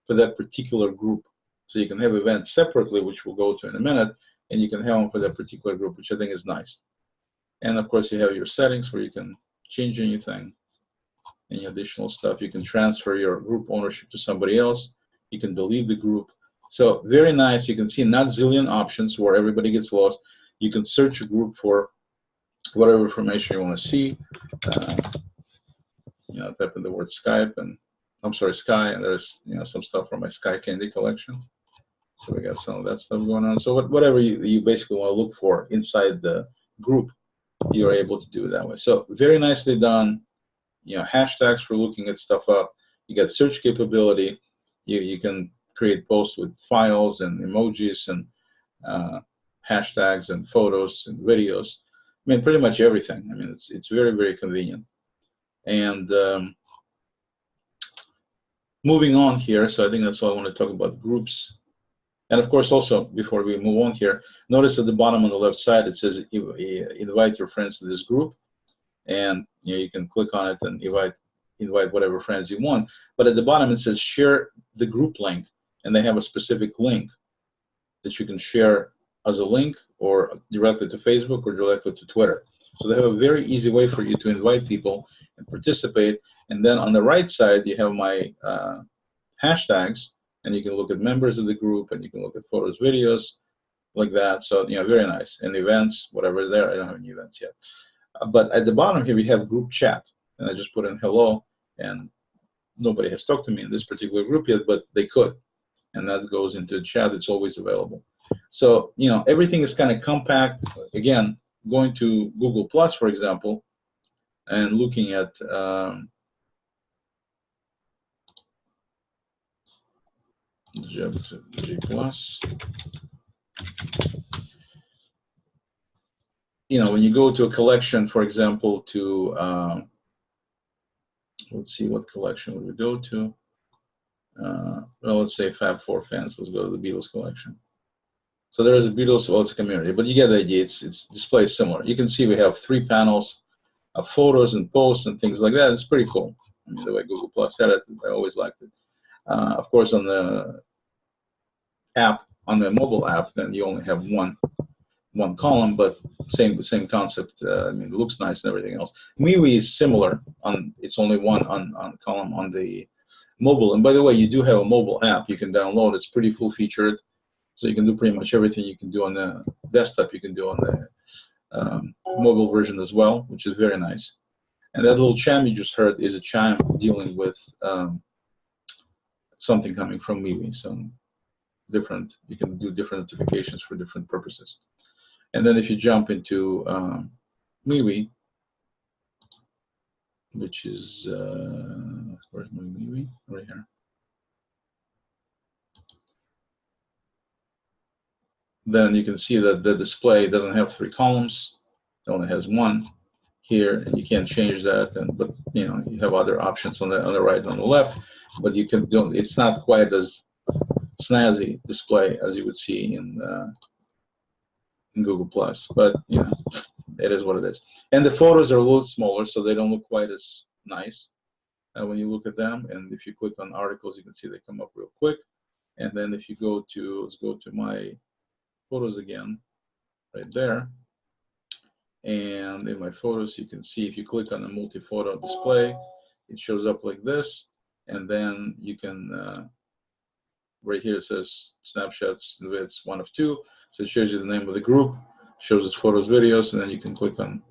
for that particular group. So you can have events separately, which we'll go to in a minute, and you can have them for that particular group, which I think is nice. And of course, you have your settings where you can change anything, any additional stuff. You can transfer your group ownership to somebody else. You can delete the group. So very nice. You can see not zillion options where everybody gets lost. You can search a group for whatever information you want to see. Type in the word Skype, and I'm sorry, Sky, and there's some stuff from my Sky Candy collection. So we got some of that stuff going on. So whatever you basically want to look for inside the group, you're able to do it that way. So very nicely done. Hashtags for looking at stuff up. You got search capability. You can create posts with files and emojis and hashtags and photos and videos. I mean, pretty much everything. I mean, it's very, very convenient. And moving on here, so I think that's all I want to talk about, groups. And of course, also, before we move on here, notice at the bottom on the left side, it says invite your friends to this group. And you can click on it and invite whatever friends you want. But at the bottom, it says share the group link. And they have a specific link that you can share as a link or directly to Facebook or directly to Twitter. So they have a very easy way for you to invite people and participate. And then on the right side, you have my hashtags, and you can look at members of the group, and you can look at photos, videos, like that. So, very nice. And events, whatever is there. I don't have any events yet. But at the bottom here, we have group chat. And I just put in hello, and nobody has talked to me in this particular group yet, but they could. And that goes into the chat. It's always available. So, everything is kind of compact. Again, going to Google Plus, for example, and looking at jump to G plus. You know, when you go to a collection, for example, to let's see, what collection would we go to? Well, let's say Fab Four fans. Let's go to the Beatles collection. So there is a Beatles, well, it's a community, but you get the idea. It's displayed similar. You can see we have 3 panels of photos and posts and things like that. It's pretty cool. I mean, the way Google Plus had it, I always liked it. Of course, on the app, on the mobile app, then you only have one column, but same concept. I mean, it looks nice and everything else. MeWe is similar. It's only one on column on the mobile. And by the way, you do have a mobile app you can download. It's pretty full featured, so you can do pretty much everything you can do on the desktop. You can do on the mobile version as well, which is very nice. And that little chime you just heard is a chime dealing with something coming from MeWe. So different, you can do different notifications for different purposes. And then if you jump into MeWe, which is, where's my MeWe? Right here. Then you can see that the display doesn't have 3 columns. It only has 1 here, and you can't change that. But you know, you have other options on the right and on the left. But you can do. It's not quite as snazzy display as you would see in Google Plus. But you know, it is what it is. And the photos are a little smaller, so they don't look quite as nice when you look at them. And if you click on articles, you can see they come up real quick. And then if you go to, let's go to my photos again, right there. And in my photos, you can see if you click on the multi-photo display, it shows up like this. And then you can, right here it says snapshots, it's 1 of 2. So it shows you the name of the group, shows us photos, videos, and then you can click on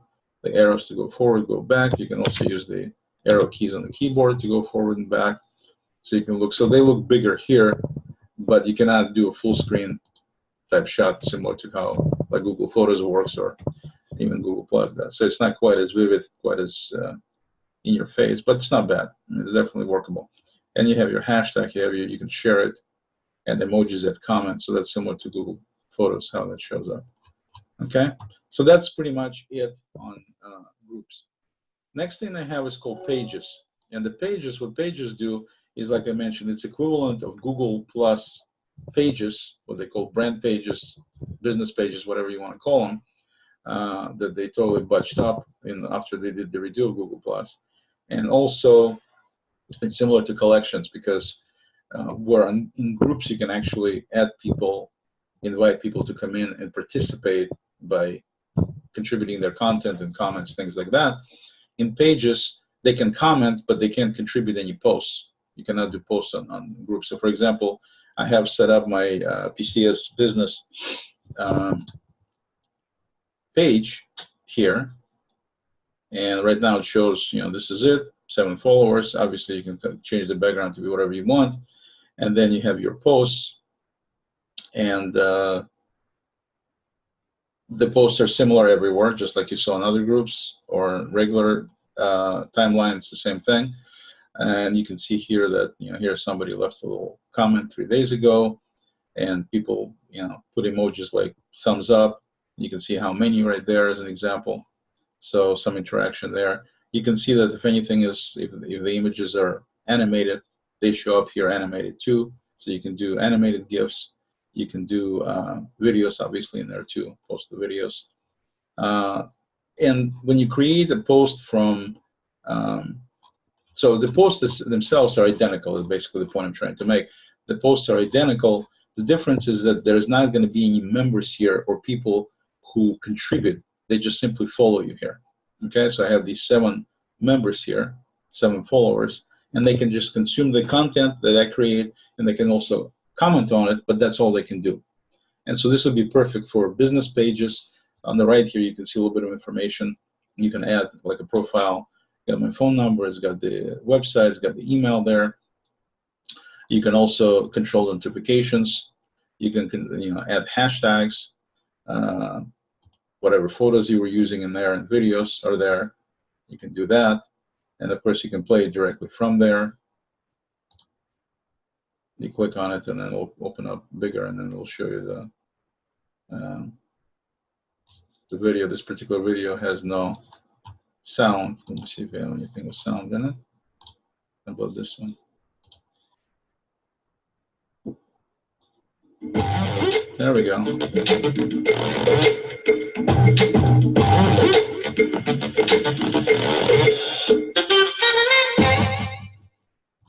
the arrows to go forward, go back. You can also use the arrow keys on the keyboard to go forward and back. So you can look, so they look bigger here, but you cannot do a full screen type shot similar to how like Google Photos works or even Google Plus does. So it's not quite as vivid, quite as in your face, but it's not bad. I mean, it's definitely workable. And you have your hashtag, you can share it, and emojis that comment. So that's similar to Google Photos, how that shows up. Okay, so that's pretty much it on groups. Next thing I have is called Pages. And the Pages, what Pages do is, like I mentioned, it's equivalent of Google Plus pages, what they call brand pages, business pages, whatever you want to call them, that they totally botched up after they did the redo of Google Plus. And also, it's similar to collections because where in groups you can actually add people, invite people to come in and participate by contributing their content and comments, things like that. In Pages, they can comment, but they can't contribute any posts. You cannot do posts on groups. So, for example, I have set up my PCS business page here, and right now it shows, you know, this is it, 7 followers. Obviously, you can change the background to be whatever you want, and then you have your posts, and the posts are similar everywhere, just like you saw in other groups or regular timeline. It's the same thing. And you can see here that, you know, here somebody left a little comment 3 days ago, and people, you know, put emojis like thumbs up. You can see how many right there as an example. So some interaction there. You can see that if anything is, if the images are animated, they show up here animated too. So you can do animated GIFs. You can do videos, obviously, in there too, post the videos. And when you create a post from, so the posts themselves are identical, is basically the point I'm trying to make. The posts are identical. The difference is that there's not going to be any members here or people who contribute. They just simply follow you here. Okay, so I have these 7 members here, 7 followers, and they can just consume the content that I create, and they can also comment on it, but that's all they can do. And so this would be perfect for business pages. On the right here, you can see a little bit of information. You can add like a profile. Got my phone number, it's got the website, it's got the email there. You can also control notifications. You can, you know, add hashtags, whatever photos you were using in there and videos are there. You can do that. And of course, you can play it directly from there. You click on it, and then it'll open up bigger, and then it'll show you the video. This particular video has no sound. Let me see if I have anything with sound in it. How about this one? There we go. A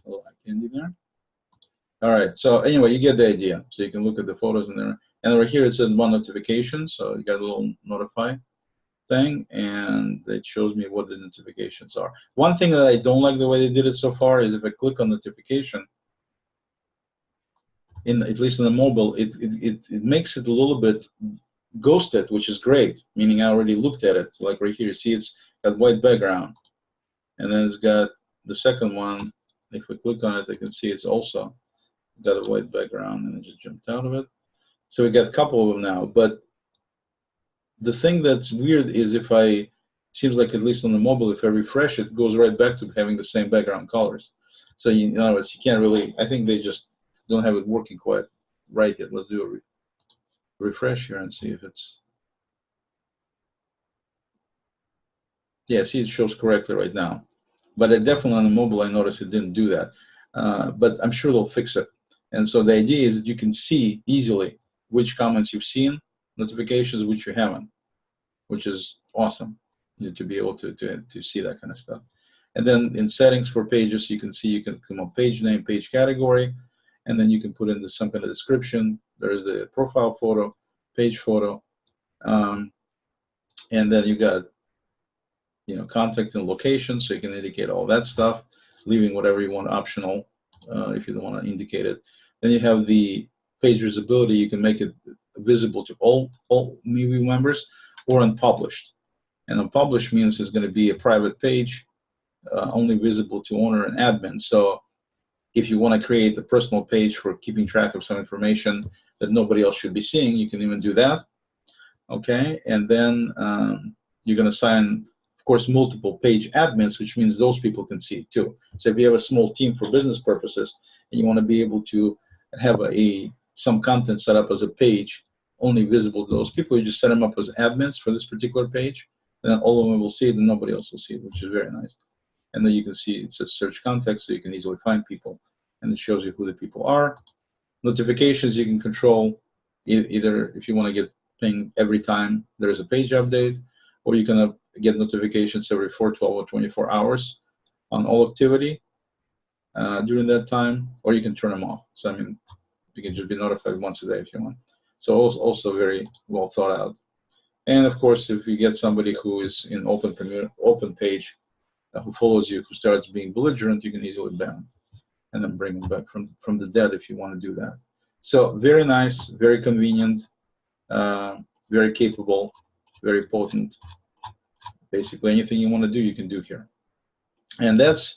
little candy there. All right. So anyway, you get the idea. So you can look at the photos in there. And right here it says one notification. So you got a little notify thing, and it shows me what the notifications are. One thing that I don't like the way they did it so far is if I click on notification, at least on the mobile, it makes it a little bit ghosted, which is great, meaning I already looked at it. Like right here, you see it's got white background, and then it's got the second one. If we click on it, I can see it's also got a white background, and it just jumped out of it. So we got a couple of them now. But the thing that's weird is seems like at least on the mobile, if I refresh it, it goes right back to having the same background colors. So in other words, you can't really, I think they just don't have it working quite right yet. Let's do a refresh here and see if it's, yeah, see it shows correctly right now. But definitely on the mobile, I noticed it didn't do that. But I'm sure they'll fix it. And so the idea is that you can see easily which comments you've seen, notifications which you haven't, which is awesome, to be able to see that kind of stuff. And then in settings for pages, you can see you can come up page name, page category, and then you can put in some kind of description. There's the profile photo, page photo, and then you got contact and location, so you can indicate all that stuff, leaving whatever you want optional if you don't want to indicate it. Then you have the page visibility. You can make it visible to all MeWe members or unpublished. And unpublished means it's going to be a private page, only visible to owner and admin. So if you want to create a personal page for keeping track of some information that nobody else should be seeing, you can even do that. Okay, and then you're going to assign, of course, multiple page admins, which means those people can see it too. So if you have a small team for business purposes and you want to be able to have some content set up as a page only visible to those people, you just set them up as admins for this particular page, and then all of them will see it and nobody else will see it, which is very nice. And then you can see it says search context, so you can easily find people, and it shows you who the people are. Notifications you can control either if you want to get ping every time there's a page update, or you can get notifications every 4, 12, or 24 hours on all activity during that time, or you can turn them off. So I mean, you can just be notified once a day if you want. So also very well thought out. And of course, if you get somebody who is in open page, who follows you, who starts being belligerent, you can easily ban them and then bring them back from the dead if you want to do that. So very nice, very convenient, very capable, very potent. Basically anything you want to do, you can do here. And that's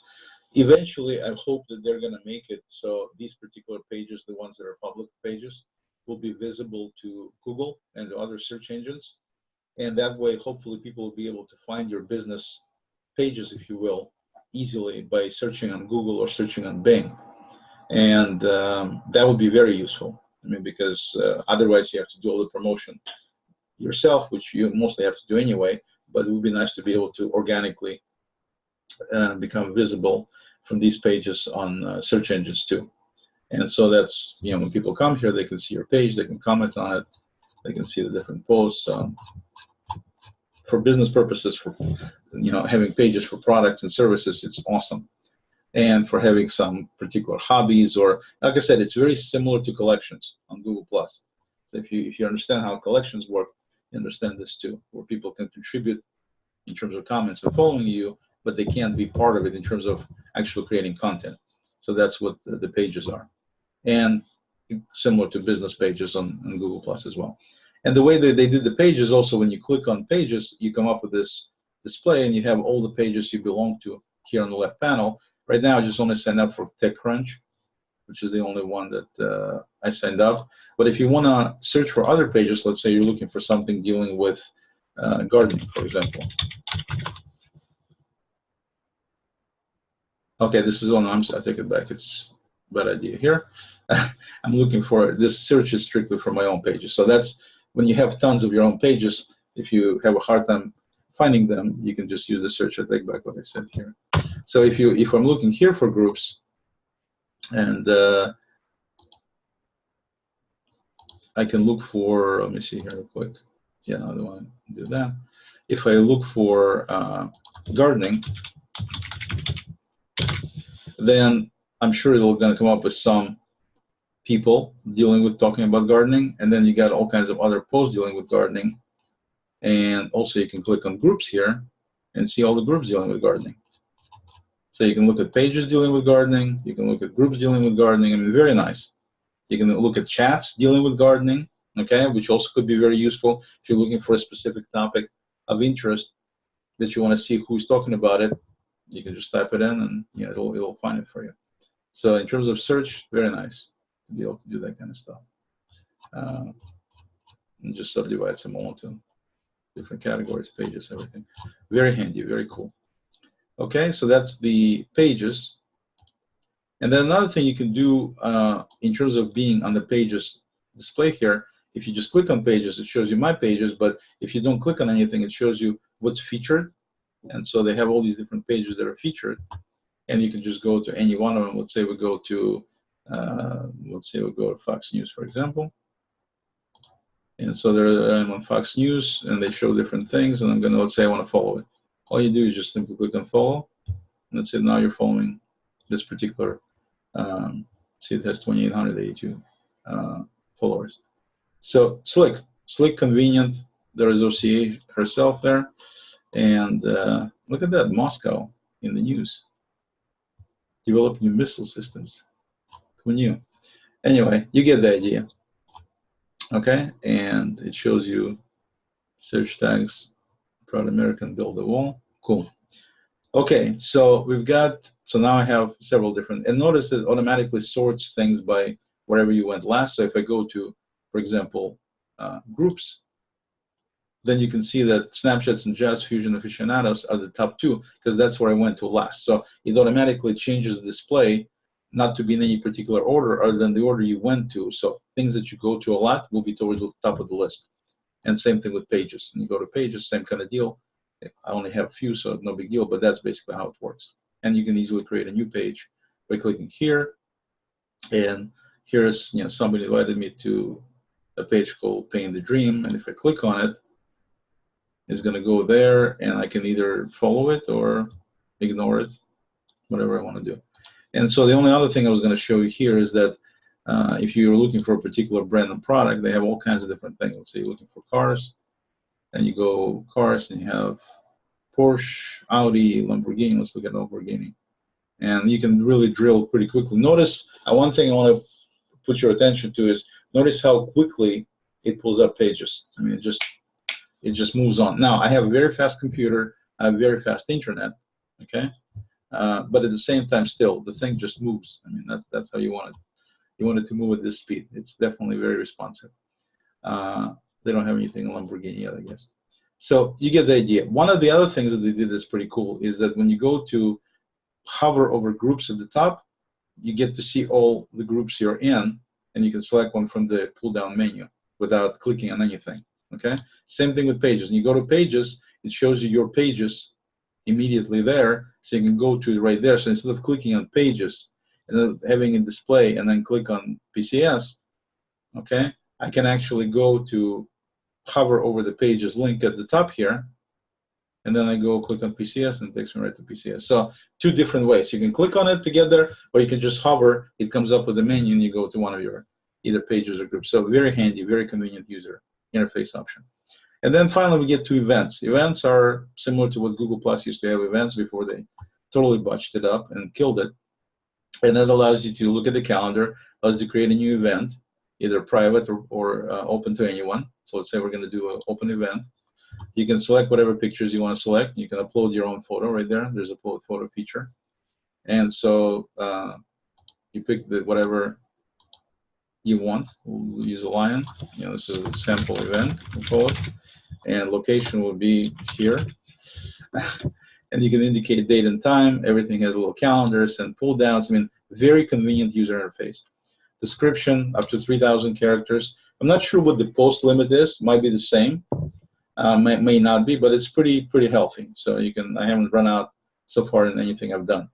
eventually, I hope that they're going to make it so these particular pages, the ones that are public pages, will be visible to Google and to other search engines. And that way, hopefully, people will be able to find your business pages, if you will, easily by searching on Google or searching on Bing. And that would be very useful. I mean, because otherwise you have to do all the promotion yourself, which you mostly have to do anyway, but it would be nice to be able to organically become visible from these pages on search engines too. And so that's, when people come here, they can see your page, they can comment on it, they can see the different posts. For business purposes, for having pages for products and services, it's awesome. And for having some particular hobbies, or like I said, it's very similar to collections on Google+. So if you understand how collections work, you understand this too, where people can contribute in terms of comments and following you, but they can't be part of it in terms of actually creating content. So that's what the pages are. And similar to business pages on Google+ as well. And the way that they did the pages also, when you click on pages, you come up with this display and you have all the pages you belong to here on the left panel. Right now, I just only signed up for TechCrunch, which is the only one that I signed up. But if you want to search for other pages, let's say you're looking for something dealing with gardening, for example. Okay, this is one. I take it back. It's bad idea here. I'm looking for, this search is strictly for my own pages. So that's when you have tons of your own pages, if you have a hard time finding them, you can just use the search. I take back what I said here. So if I'm looking here for groups, and I can look for, let me see here real quick. Yeah, I don't want to do that. If I look for gardening, then I'm sure it's going to come up with some people talking about gardening, and then you got all kinds of other posts dealing with gardening. And also you can click on groups here and see all the groups dealing with gardening. So you can look at pages dealing with gardening, you can look at groups dealing with gardening. I mean, very nice. You can look at chats dealing with gardening, okay, which also could be very useful if you're looking for a specific topic of interest that you want to see who's talking about it. You can just type it in, and it'll find it for you. So in terms of search, very nice to be able to do that kind of stuff. And just subdivide them all into different categories, pages, everything. Very handy, very cool. Okay, so that's the pages. And then another thing you can do in terms of being on the pages display here, if you just click on pages, it shows you my pages, but if you don't click on anything, it shows you what's featured. And so they have all these different pages that are featured, and you can just go to any one of them. Let's say we go to Fox News, for example. And so I'm on Fox News, and they show different things, and I'm going to, let's say I want to follow it. All you do is just simply click on follow, and let's say now you're following this particular, see it has 2,882 followers. So slick, convenient. There is OCA herself there, and look at that, Moscow in the news. Develop new missile systems. Who knew? Anyway, you get the idea. Okay, and it shows you search tags, Proud American, build a wall. Cool. Okay, so now I have several different, and notice that it automatically sorts things by wherever you went last. So if I go to, for example, groups, then you can see that Snapchats and Jazz Fusion Aficionados are the top two, because that's where I went to last. So it automatically changes the display, not to be in any particular order other than the order you went to. So things that you go to a lot will be towards the top of the list. And same thing with pages. When you go to pages, same kind of deal. I only have a few, so no big deal, but that's basically how it works. And you can easily create a new page by clicking here. And here's, somebody invited me to a page called Paint the Dream. And if I click on it, it's going to go there, and I can either follow it or ignore it, whatever I want to do. And so the only other thing I was going to show you here is that if you're looking for a particular brand and product, they have all kinds of different things. Let's say you're looking for cars, and you go cars, and you have Porsche, Audi, Lamborghini. Let's look at Lamborghini. And you can really drill pretty quickly. Notice, one thing I want to put your attention to is, notice how quickly it pulls up pages. I mean, it just moves on. Now, I have a very fast computer, I have very fast internet, okay? But at the same time, still, the thing just moves. I mean, that's how you want it. You want it to move at this speed. It's definitely very responsive. They don't have anything in Lamborghini yet, I guess. So you get the idea. One of the other things that they did that's pretty cool is that when you go to hover over groups at the top, you get to see all the groups you're in, and you can select one from the pull-down menu without clicking on anything. Okay. Same thing with pages. When you go to pages, it shows you your pages immediately there, so you can go to it right there. So instead of clicking on pages and then having it display and then click on PCS, okay, I can actually go to hover over the pages link at the top here, and then I go click on PCS, and it takes me right to PCS. So two different ways. You can click on it to get there, or you can just hover. It comes up with the menu, and you go to one of your either pages or groups. So very handy, very convenient user interface option. And then finally, we get to events. Events are similar to what Google Plus used to have events before they totally botched it up and killed it. And that allows you to look at the calendar, allows you to create a new event, either private or open to anyone. So let's say we're going to do an open event. You can select whatever pictures you want to select. You can upload your own photo right there. There's a upload photo feature. And so you pick whatever you want. We'll use a lion. This is a sample event, we'll call it. And location will be here. And you can indicate date and time. Everything has little calendars and pull downs. I mean, Very convenient user interface. Description up to 3,000 characters. I'm not sure what the post limit is. Might be the same. May not be, but it's pretty healthy. So you can. I haven't run out so far in anything I've done.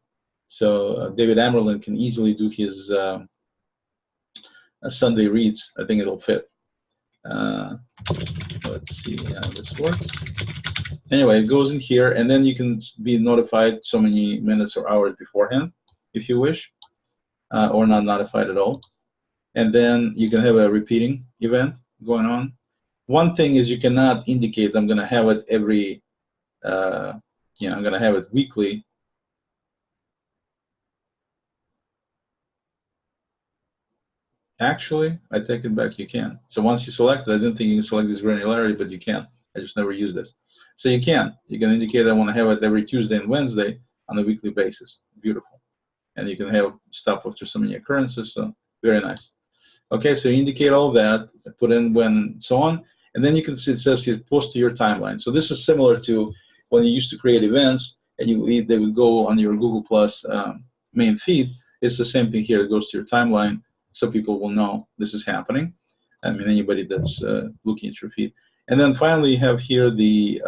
So David Amerlin can easily do his Sunday reads. I think it'll fit. Let's see how this works. Anyway, it goes in here, and then you can be notified so many minutes or hours beforehand, if you wish, or not notified at all. And then you can have a repeating event going on. One thing is you cannot indicate I'm going to have it every, I'm going to have it weekly. Actually, I take it back, you can. So once you select it, I didn't think you can select this granularity, but you can. I just never used this. So you can. You can indicate I want to have it every Tuesday and Wednesday on a weekly basis. Beautiful. And you can have stuff after so many occurrences, so very nice. Okay, so you indicate all that, put in when, so on, and then you can see it says here, post to your timeline. So this is similar to when you used to create events, and they would go on your Google Plus main feed. It's the same thing here. It goes to your timeline, so people will know this is happening. I mean, anybody that's looking at your feed. And then finally, you have here the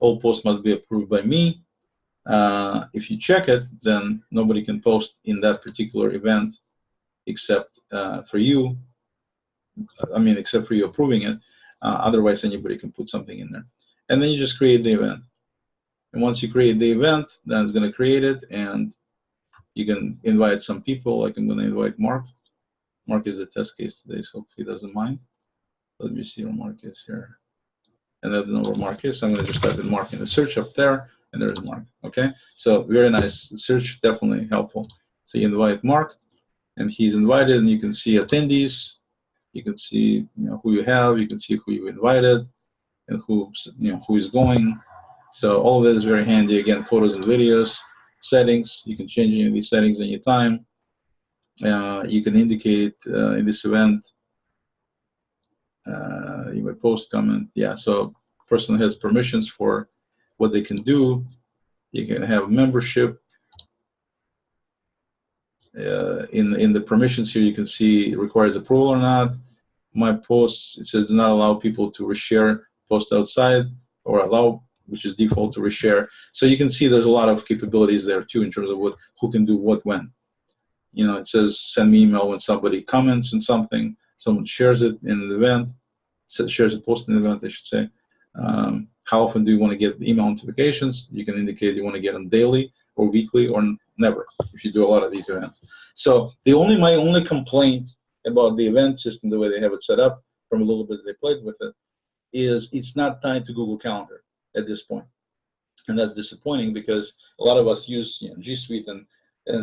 all posts must be approved by me. If you check it, then nobody can post in that particular event except for you. I mean, except for you approving it. Otherwise, anybody can put something in there. And then you just create the event. And once you create the event, then it's going to create it, and you can invite some people. Like I'm going to invite Mark. Mark is the test case today, so hopefully he doesn't mind. Let me see where Mark is here. And I don't know where Mark is, so I'm going to just type in Mark in the search up there, and there's Mark. Okay, so very nice. The search definitely helpful. So you invite Mark, and he's invited, and you can see attendees. You can see who you have. You can see who you invited, and who is going. So all of that is very handy. Again, photos and videos, settings. You can change any of these settings anytime. You can indicate in this event. You may post, comment. Yeah. So person has permissions for what they can do. You can have membership. In the permissions here, you can see it requires approval or not. My posts, it says do not allow people to reshare post outside, or allow, which is default, to reshare. So you can see there's a lot of capabilities there too in terms of who can do what when. It says send me email when somebody comments on something, someone shares it in an event, shares a post in an event, I should say. How often do you want to get email notifications? You can indicate you want to get them daily or weekly or never if you do a lot of these events. So my only complaint about the event system, the way they have it set up, from a little bit they played with it, is it's not tied to Google Calendar at this point. And that's disappointing because a lot of us use G Suite and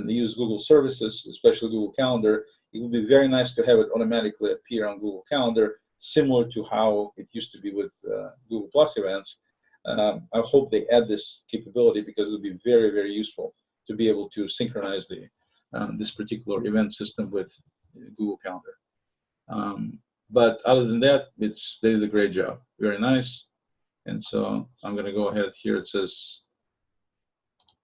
use Google services, especially Google Calendar. It would be very nice to have it automatically appear on Google Calendar, similar to how it used to be with Google Plus events. I hope they add this capability because it would be very, very useful to be able to synchronize this particular event system with Google Calendar. But other than that, they did a great job. Very nice. And so I'm going to go ahead here. It says,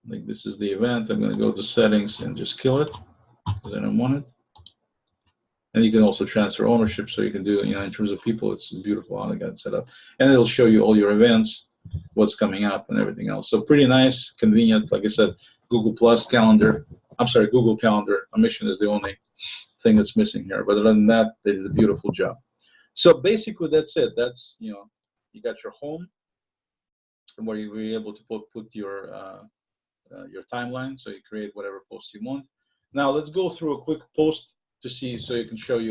like, this is the event. I'm going to go to settings and just kill it because I don't want it. And you can also transfer ownership, so you can do, in terms of people, it's beautiful how they got it set up. And it'll show you all your events, what's coming up, and everything else. So pretty nice, convenient. Like I said, Google Plus calendar. Google Calendar. Omission is the only thing that's missing here. But other than that, they did a beautiful job. So basically, that's it. That's, you got your home, where you were able to put your timeline, so you create whatever post you want. Now let's go through a quick post to see, so I showed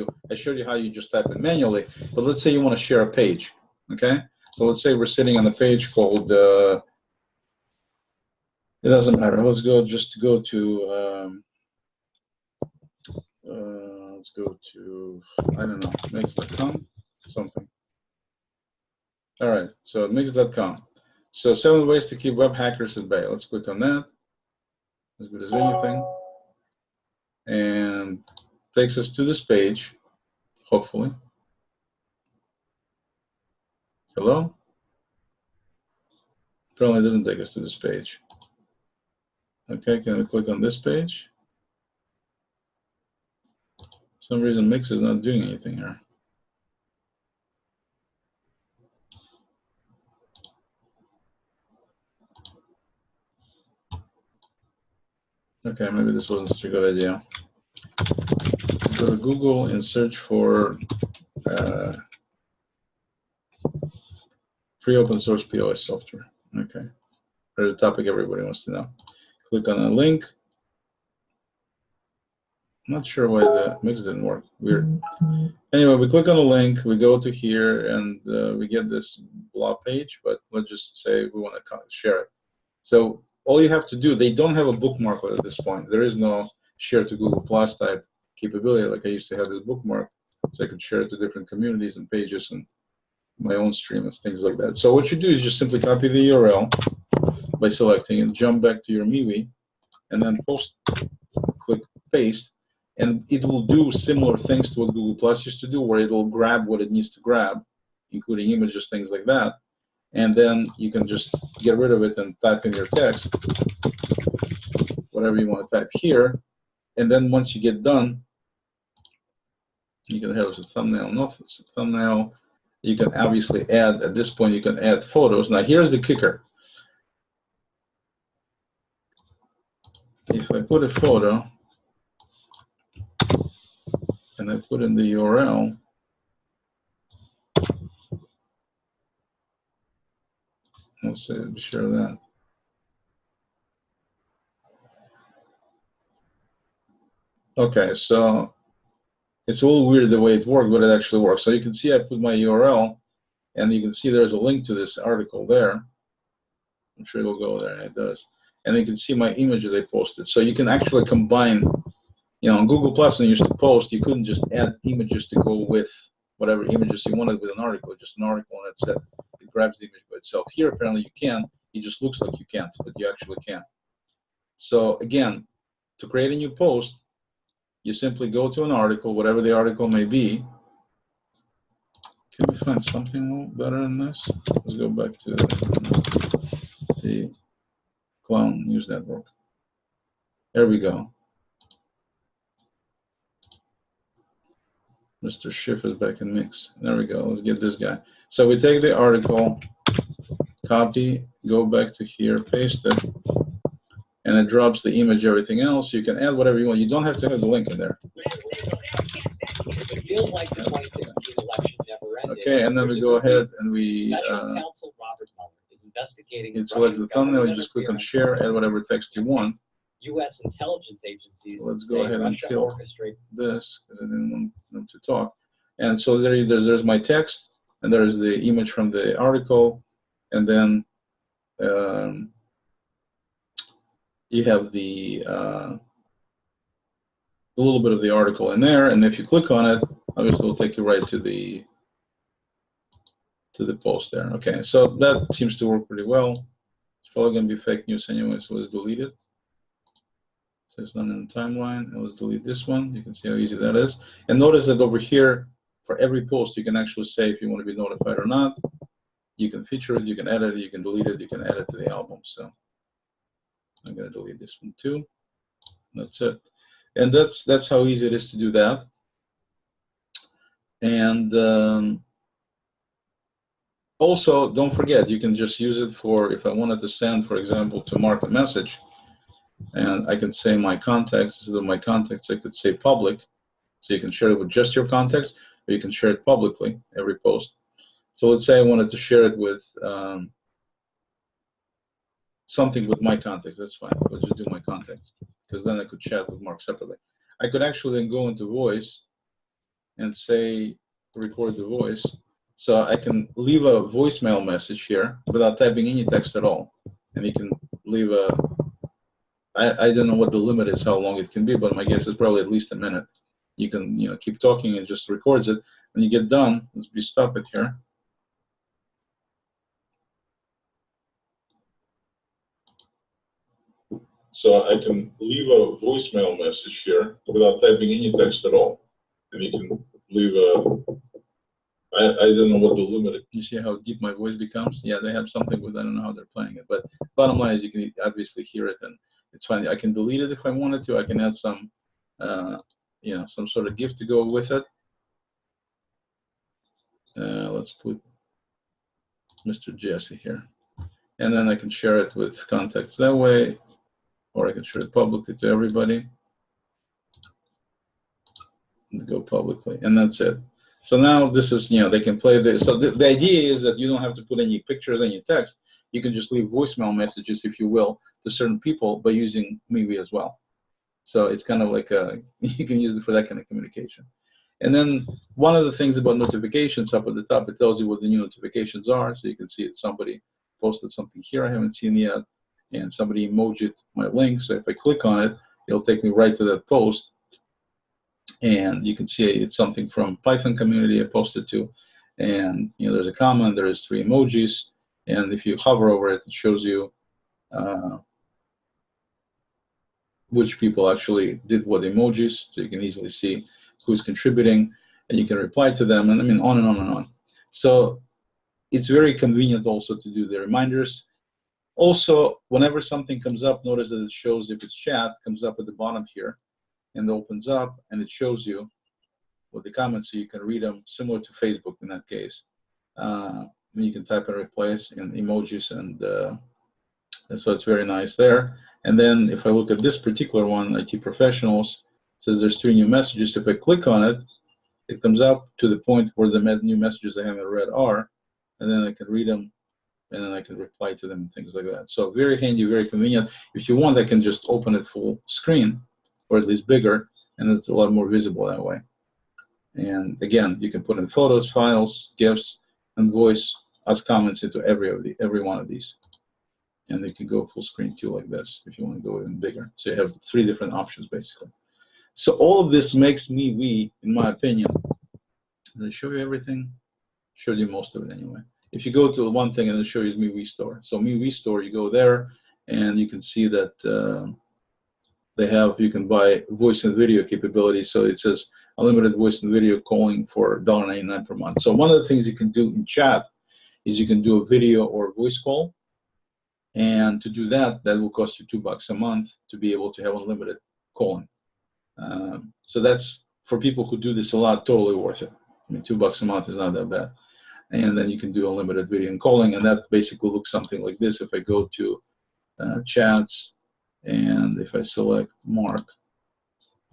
you how you just type it manually, but let's say you want to share a page, okay? So let's say we're sitting on a page called, it doesn't matter, let's go to, let's go to, I don't know, mix.com, something. All right, so mix.com. So 7 ways to keep web hackers at bay. Let's click on that, as good as anything. And takes us to this page, hopefully. Hello? Apparently it doesn't take us to this page. Okay, can we click on this page? For some reason, Mix is not doing anything here. Okay, maybe this wasn't such a good idea. Go to Google and search for free open source POS software. Okay, there's a topic everybody wants to know. Click on a link. I'm not sure why the Mix didn't work. Weird. Anyway, we click on the link, we go to here, and we get this blah page, but let's just say we want to share it. So all you have to do, they don't have a bookmark at this point. There is no share to Google Plus type capability like I used to have this bookmark, so I could share it to different communities and pages and my own stream and things like that. So what you do is just simply copy the URL by selecting and jump back to your MeWe, and then click paste, and it will do similar things to what Google Plus used to do, where it will grab what it needs to grab, including images, things like that, and then you can just get rid of it and type in your text, whatever you want to type here, and then once you get done, you can have a thumbnail, not a thumbnail. You can obviously add, at this point, you can add photos. Now, here's the kicker. If I put a photo, and I put in the URL, let's say, share that. Okay, so it's a little weird the way it worked, but it actually works. So you can see I put my URL, and you can see there's a link to this article there. I'm sure it'll go there, and it does. And you can see my image that I posted. So you can actually combine, you know, on Google Plus, when you used to post, you couldn't just add images to go with whatever images you wanted with an article, just an article, and that's it. It grabs the image by itself. Here, apparently, you can. It just looks like you can't, but you actually can. So again, to create a new post, you simply go to an article, whatever the article may be. Can we find something a little better than this? Let's go back to the Clown News Network. There we go. Mr. Schiff is back in mix. There we go. Let's get this guy. So we take the article, copy, go back to here, paste it, and it drops the image, everything else. You can add whatever you want. You don't have to have the link in there. It feels like the 2016 election never ended. Okay, and then we go ahead and we Counsel Robert Mueller is investigating. it selects the thumbnail. You just click on share, add whatever text you want. U.S. intelligence agencies. Let's go ahead and kill this because I didn't want them to talk. And so there's my text, and there's the image from the article, and then you have the a little bit of the article in there, and if you click on it, obviously it'll take you right to the post there. Okay, so that seems to work pretty well. It's probably going to be fake news anyway, so let's delete it. So it's not in the timeline, and let's delete this one. You can see how easy that is. And notice that over here, for every post, you can actually say if you want to be notified or not. You can feature it, you can edit it, you can delete it, you can add it to the album. So I'm going to delete this one too. That's it. And that's how easy it is to do that. And also, don't forget, you can just use it for, if I wanted to send, for example, to Mark a message, and I can say my contacts. Instead of my contacts, I could say public. So you can share it with just your contacts, or you can share it publicly, every post. So let's say I wanted to share it with something with my contacts. That's fine. Let's just do my contacts, because then I could chat with Mark separately. I could actually then go into voice and say, record the voice. So I can leave a voicemail message here without typing any text at all. And you can leave a, I don't know what the limit is, how long it can be, but my guess is probably at least a minute. You can keep talking, and just records it. When you get done, let's stop it here. So I can leave a voicemail message here without typing any text at all. And you can leave a, I don't know what the limit is. You see how deep my voice becomes? Yeah, they have something with, I don't know how they're playing it. But bottom line is you can obviously hear it. And It's fine. I can delete it if I wanted to. I can add some, you know, some sort of GIF to go with it. Let's put Mr. Jesse here. And then I can share it with contacts that way, or I can share it publicly to everybody. And go publicly, and that's it. So now this is, you know, they can play this. So the idea is that you don't have to put any pictures, any text. You can just leave voicemail messages, if you will, to certain people by using MeWe as well. So it's kind of like you can use it for that kind of communication. And then one of the things about notifications up at the top, it tells you what the new notifications are. So you can see that somebody posted something here I haven't seen yet, and somebody emojied my link. So if I click on it, it'll take me right to that post. And you can see it's something from Python community I posted to. And you know, there's a comment, there's 3 emojis. And if you hover over it, it shows you which people actually did what emojis. So you can easily see who's contributing, and you can reply to them, and I mean, on and on and on. So it's very convenient also to do the reminders. Also, whenever something comes up, notice that it shows, if it's chat, comes up at the bottom here, and opens up, and it shows you with the comments, so you can read them, similar to Facebook in that case. You can type and replace in emojis, and so it's very nice there. And then if I look at this particular one, IT professionals, it says there's 3 new messages. If I click on it, it comes up to the point where the new messages I haven't read are, and then I can read them, and then I can reply to them and things like that. So very handy, very convenient. If you want, I can just open it full screen, or at least bigger, and it's a lot more visible that way. And again, you can put in photos, files, GIFs, and voice as comments into every one of these. And you can go full screen too, like this, if you want to go even bigger. So you have 3 different options basically. So all of this makes MeWe, in my opinion. Did I show you everything? Showed you most of it anyway. If you go to one thing, and it'll show you MeWe Store. So MeWe Store, you go there, and you can see that you can buy voice and video capabilities. So it says unlimited voice and video calling for $1.99 per month. So one of the things you can do in chat is you can do a video or voice call. And to do that, that will cost you $2 a month to be able to have unlimited calling. So that's, for people who do this a lot, totally worth it. I mean, $2 a month is not that bad. And then you can do unlimited video and calling, and that basically looks something like this. If I go to chats, and if I select Mark,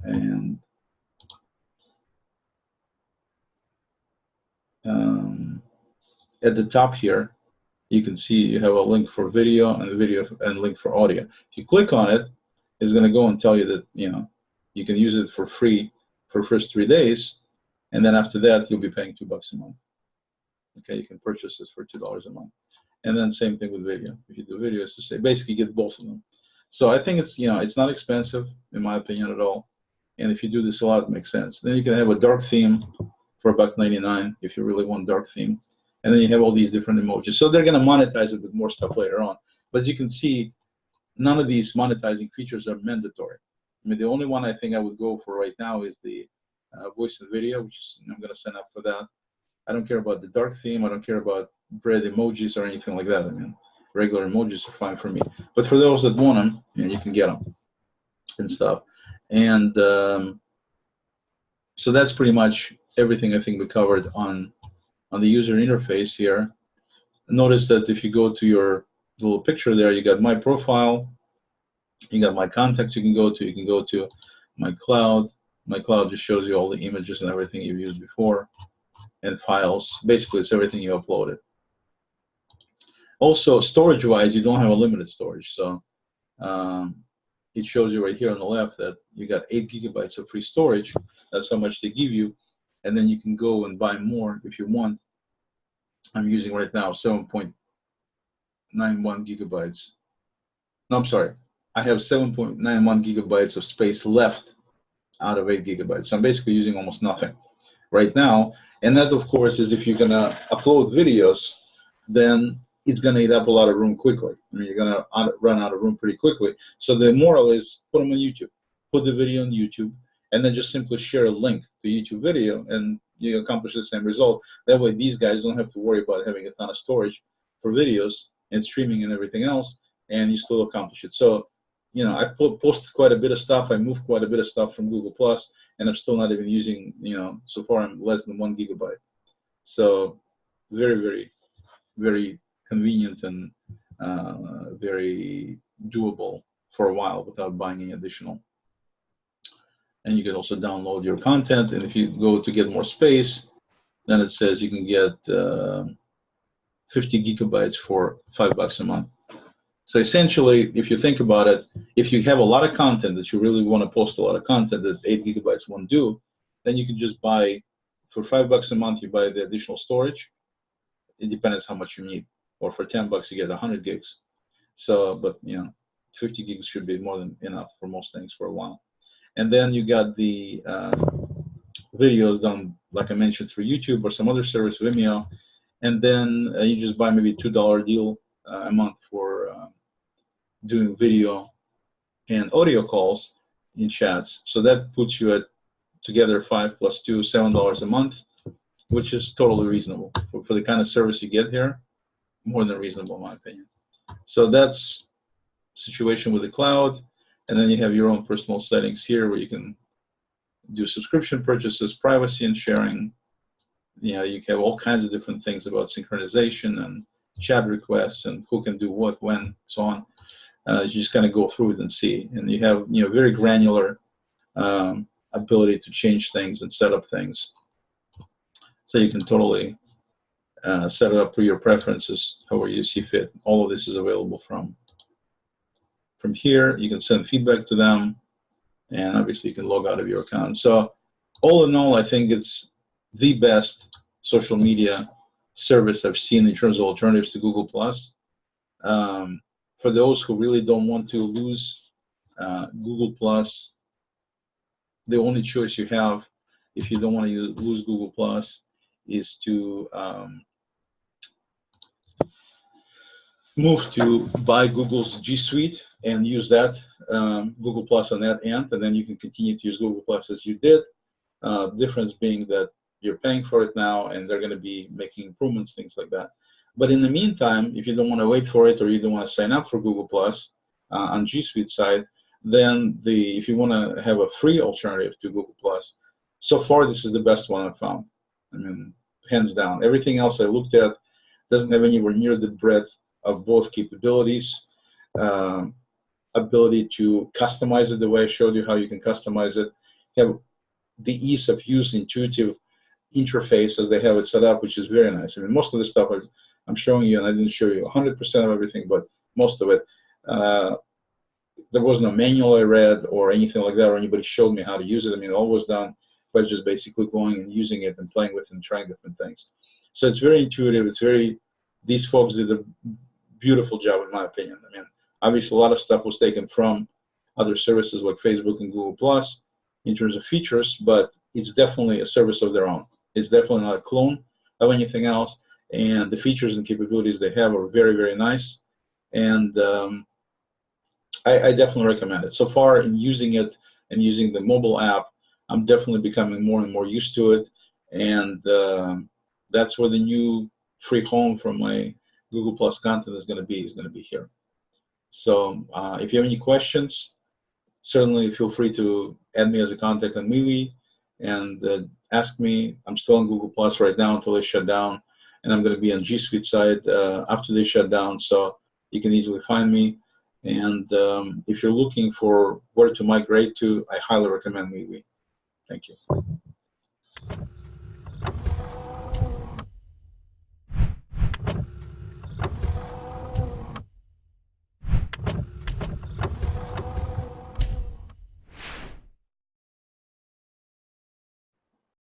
and at the top here, you can see you have a link for video and link for audio. If you click on it, it's going to go and tell you that, you know, you can use it for free for the first 3 days, and then after that you'll be paying $2 a month. Okay, you can purchase this for $2 a month, and then same thing with video. If you do video, it's the same. Basically, you get both of them. So I think it's, you know, it's not expensive in my opinion at all, and if you do this a lot, it makes sense. Then you can have a dark theme for $1.99 if you really want dark theme. And then you have all these different emojis. So they're going to monetize it with more stuff later on. But as you can see, none of these monetizing features are mandatory. I mean, the only one I think I would go for right now is the voice and video, which is, I'm going to sign up for that. I don't care about the dark theme. I don't care about red emojis or anything like that. I mean, regular emojis are fine for me. But for those that want them, you can get them and stuff. And so that's pretty much everything I think we covered on the user interface here. Notice that if you go to your little picture there, you got my profile, you got my contacts you can go to my cloud. My cloud just shows you all the images and everything you've used before, and files. Basically, it's everything you uploaded. Also, storage-wise, you don't have a limited storage. So it shows you right here on the left that you got 8 GB of free storage. That's how much they give you. And then you can go and buy more if you want. I'm using right now 7.91 GB. No, I'm sorry. I have 7.91 GB of space left out of 8 GB. So I'm basically using almost nothing right now. And that, of course, is if you're going to upload videos, then it's going to eat up a lot of room quickly. I mean, you're going to run out of room pretty quickly. So the moral is put them on YouTube. Put the video on YouTube, and then just simply share a link to YouTube video, and you accomplish the same result. That way, these guys don't have to worry about having a ton of storage for videos and streaming and everything else, and you still accomplish it. So I posted quite a bit of stuff. I moved quite a bit of stuff from Google Plus, and I'm still not even using, so far I'm less than 1 gigabyte. So very, very, very convenient and very doable for a while without buying any additional. And you can also download your content. And if you go to get more space, then it says you can get 50 gigabytes for $5 a month. So essentially, if you think about it, if you have a lot of content that you really want to post a lot of content that 8 gigabytes won't do, then you can just buy, for $5 a month, you buy the additional storage. It depends how much you need. Or for $10, you get 100 gigs. So, but 50 gigs should be more than enough for most things for a while. And then you got the videos done, like I mentioned, through YouTube or some other service, Vimeo. And then you just buy maybe $2 deal a month for doing video and audio calls in chats. So that puts you at together 5 plus 2, $7 a month, which is totally reasonable for the kind of service you get here. More than reasonable, in my opinion. So that's situation with the cloud. And then you have your own personal settings here where you can do subscription purchases, privacy and sharing. You have all kinds of different things about synchronization and chat requests and who can do what, when, so on. You just kind of go through it and see. And you have very granular ability to change things and set up things. So you can totally set it up for your preferences, however you see fit. All of this is available from here. You can send feedback to them, and obviously you can log out of your account. So all in all, I think it's the best social media service I've seen in terms of alternatives to Google+. For those who really don't want to lose Google+, the only choice you have, if you don't want to lose Google+, is to move to buy Google's G Suite and use that Google Plus on that end, and then you can continue to use Google Plus as you did. Difference being that you're paying for it now, and they're going to be making improvements, things like that. But in the meantime, if you don't want to wait for it, or you don't want to sign up for Google Plus on G Suite side, then if you want to have a free alternative to Google Plus, so far this is the best one I've found. I mean, hands down. Everything else I looked at doesn't have anywhere near the breadth of both capabilities, ability to customize it the way I showed you how you can customize it, have the ease of use, intuitive interface as they have it set up, which is very nice. I mean, most of the stuff I'm showing you, and I didn't show you 100% of everything, but most of it, there was no manual I read or anything like that, or anybody showed me how to use it. I mean, all was done by just basically going and using it and playing with it and trying different things. So it's very intuitive. These folks did a beautiful job, in my opinion. I mean, obviously a lot of stuff was taken from other services like Facebook and Google Plus in terms of features, but it's definitely a service of their own. It's definitely not a clone of anything else, and the features and capabilities they have are very, very nice, and I definitely recommend it. So far in using it and using the mobile app, I'm definitely becoming more and more used to it, and that's where the new free home from my Google Plus content is going to be here. So if you have any questions, certainly feel free to add me as a contact on MeWe and ask me. I'm still on Google Plus right now until they shut down, and I'm going to be on G Suite side after they shut down, so you can easily find me. And if you're looking for where to migrate to, I highly recommend MeWe. Thank you.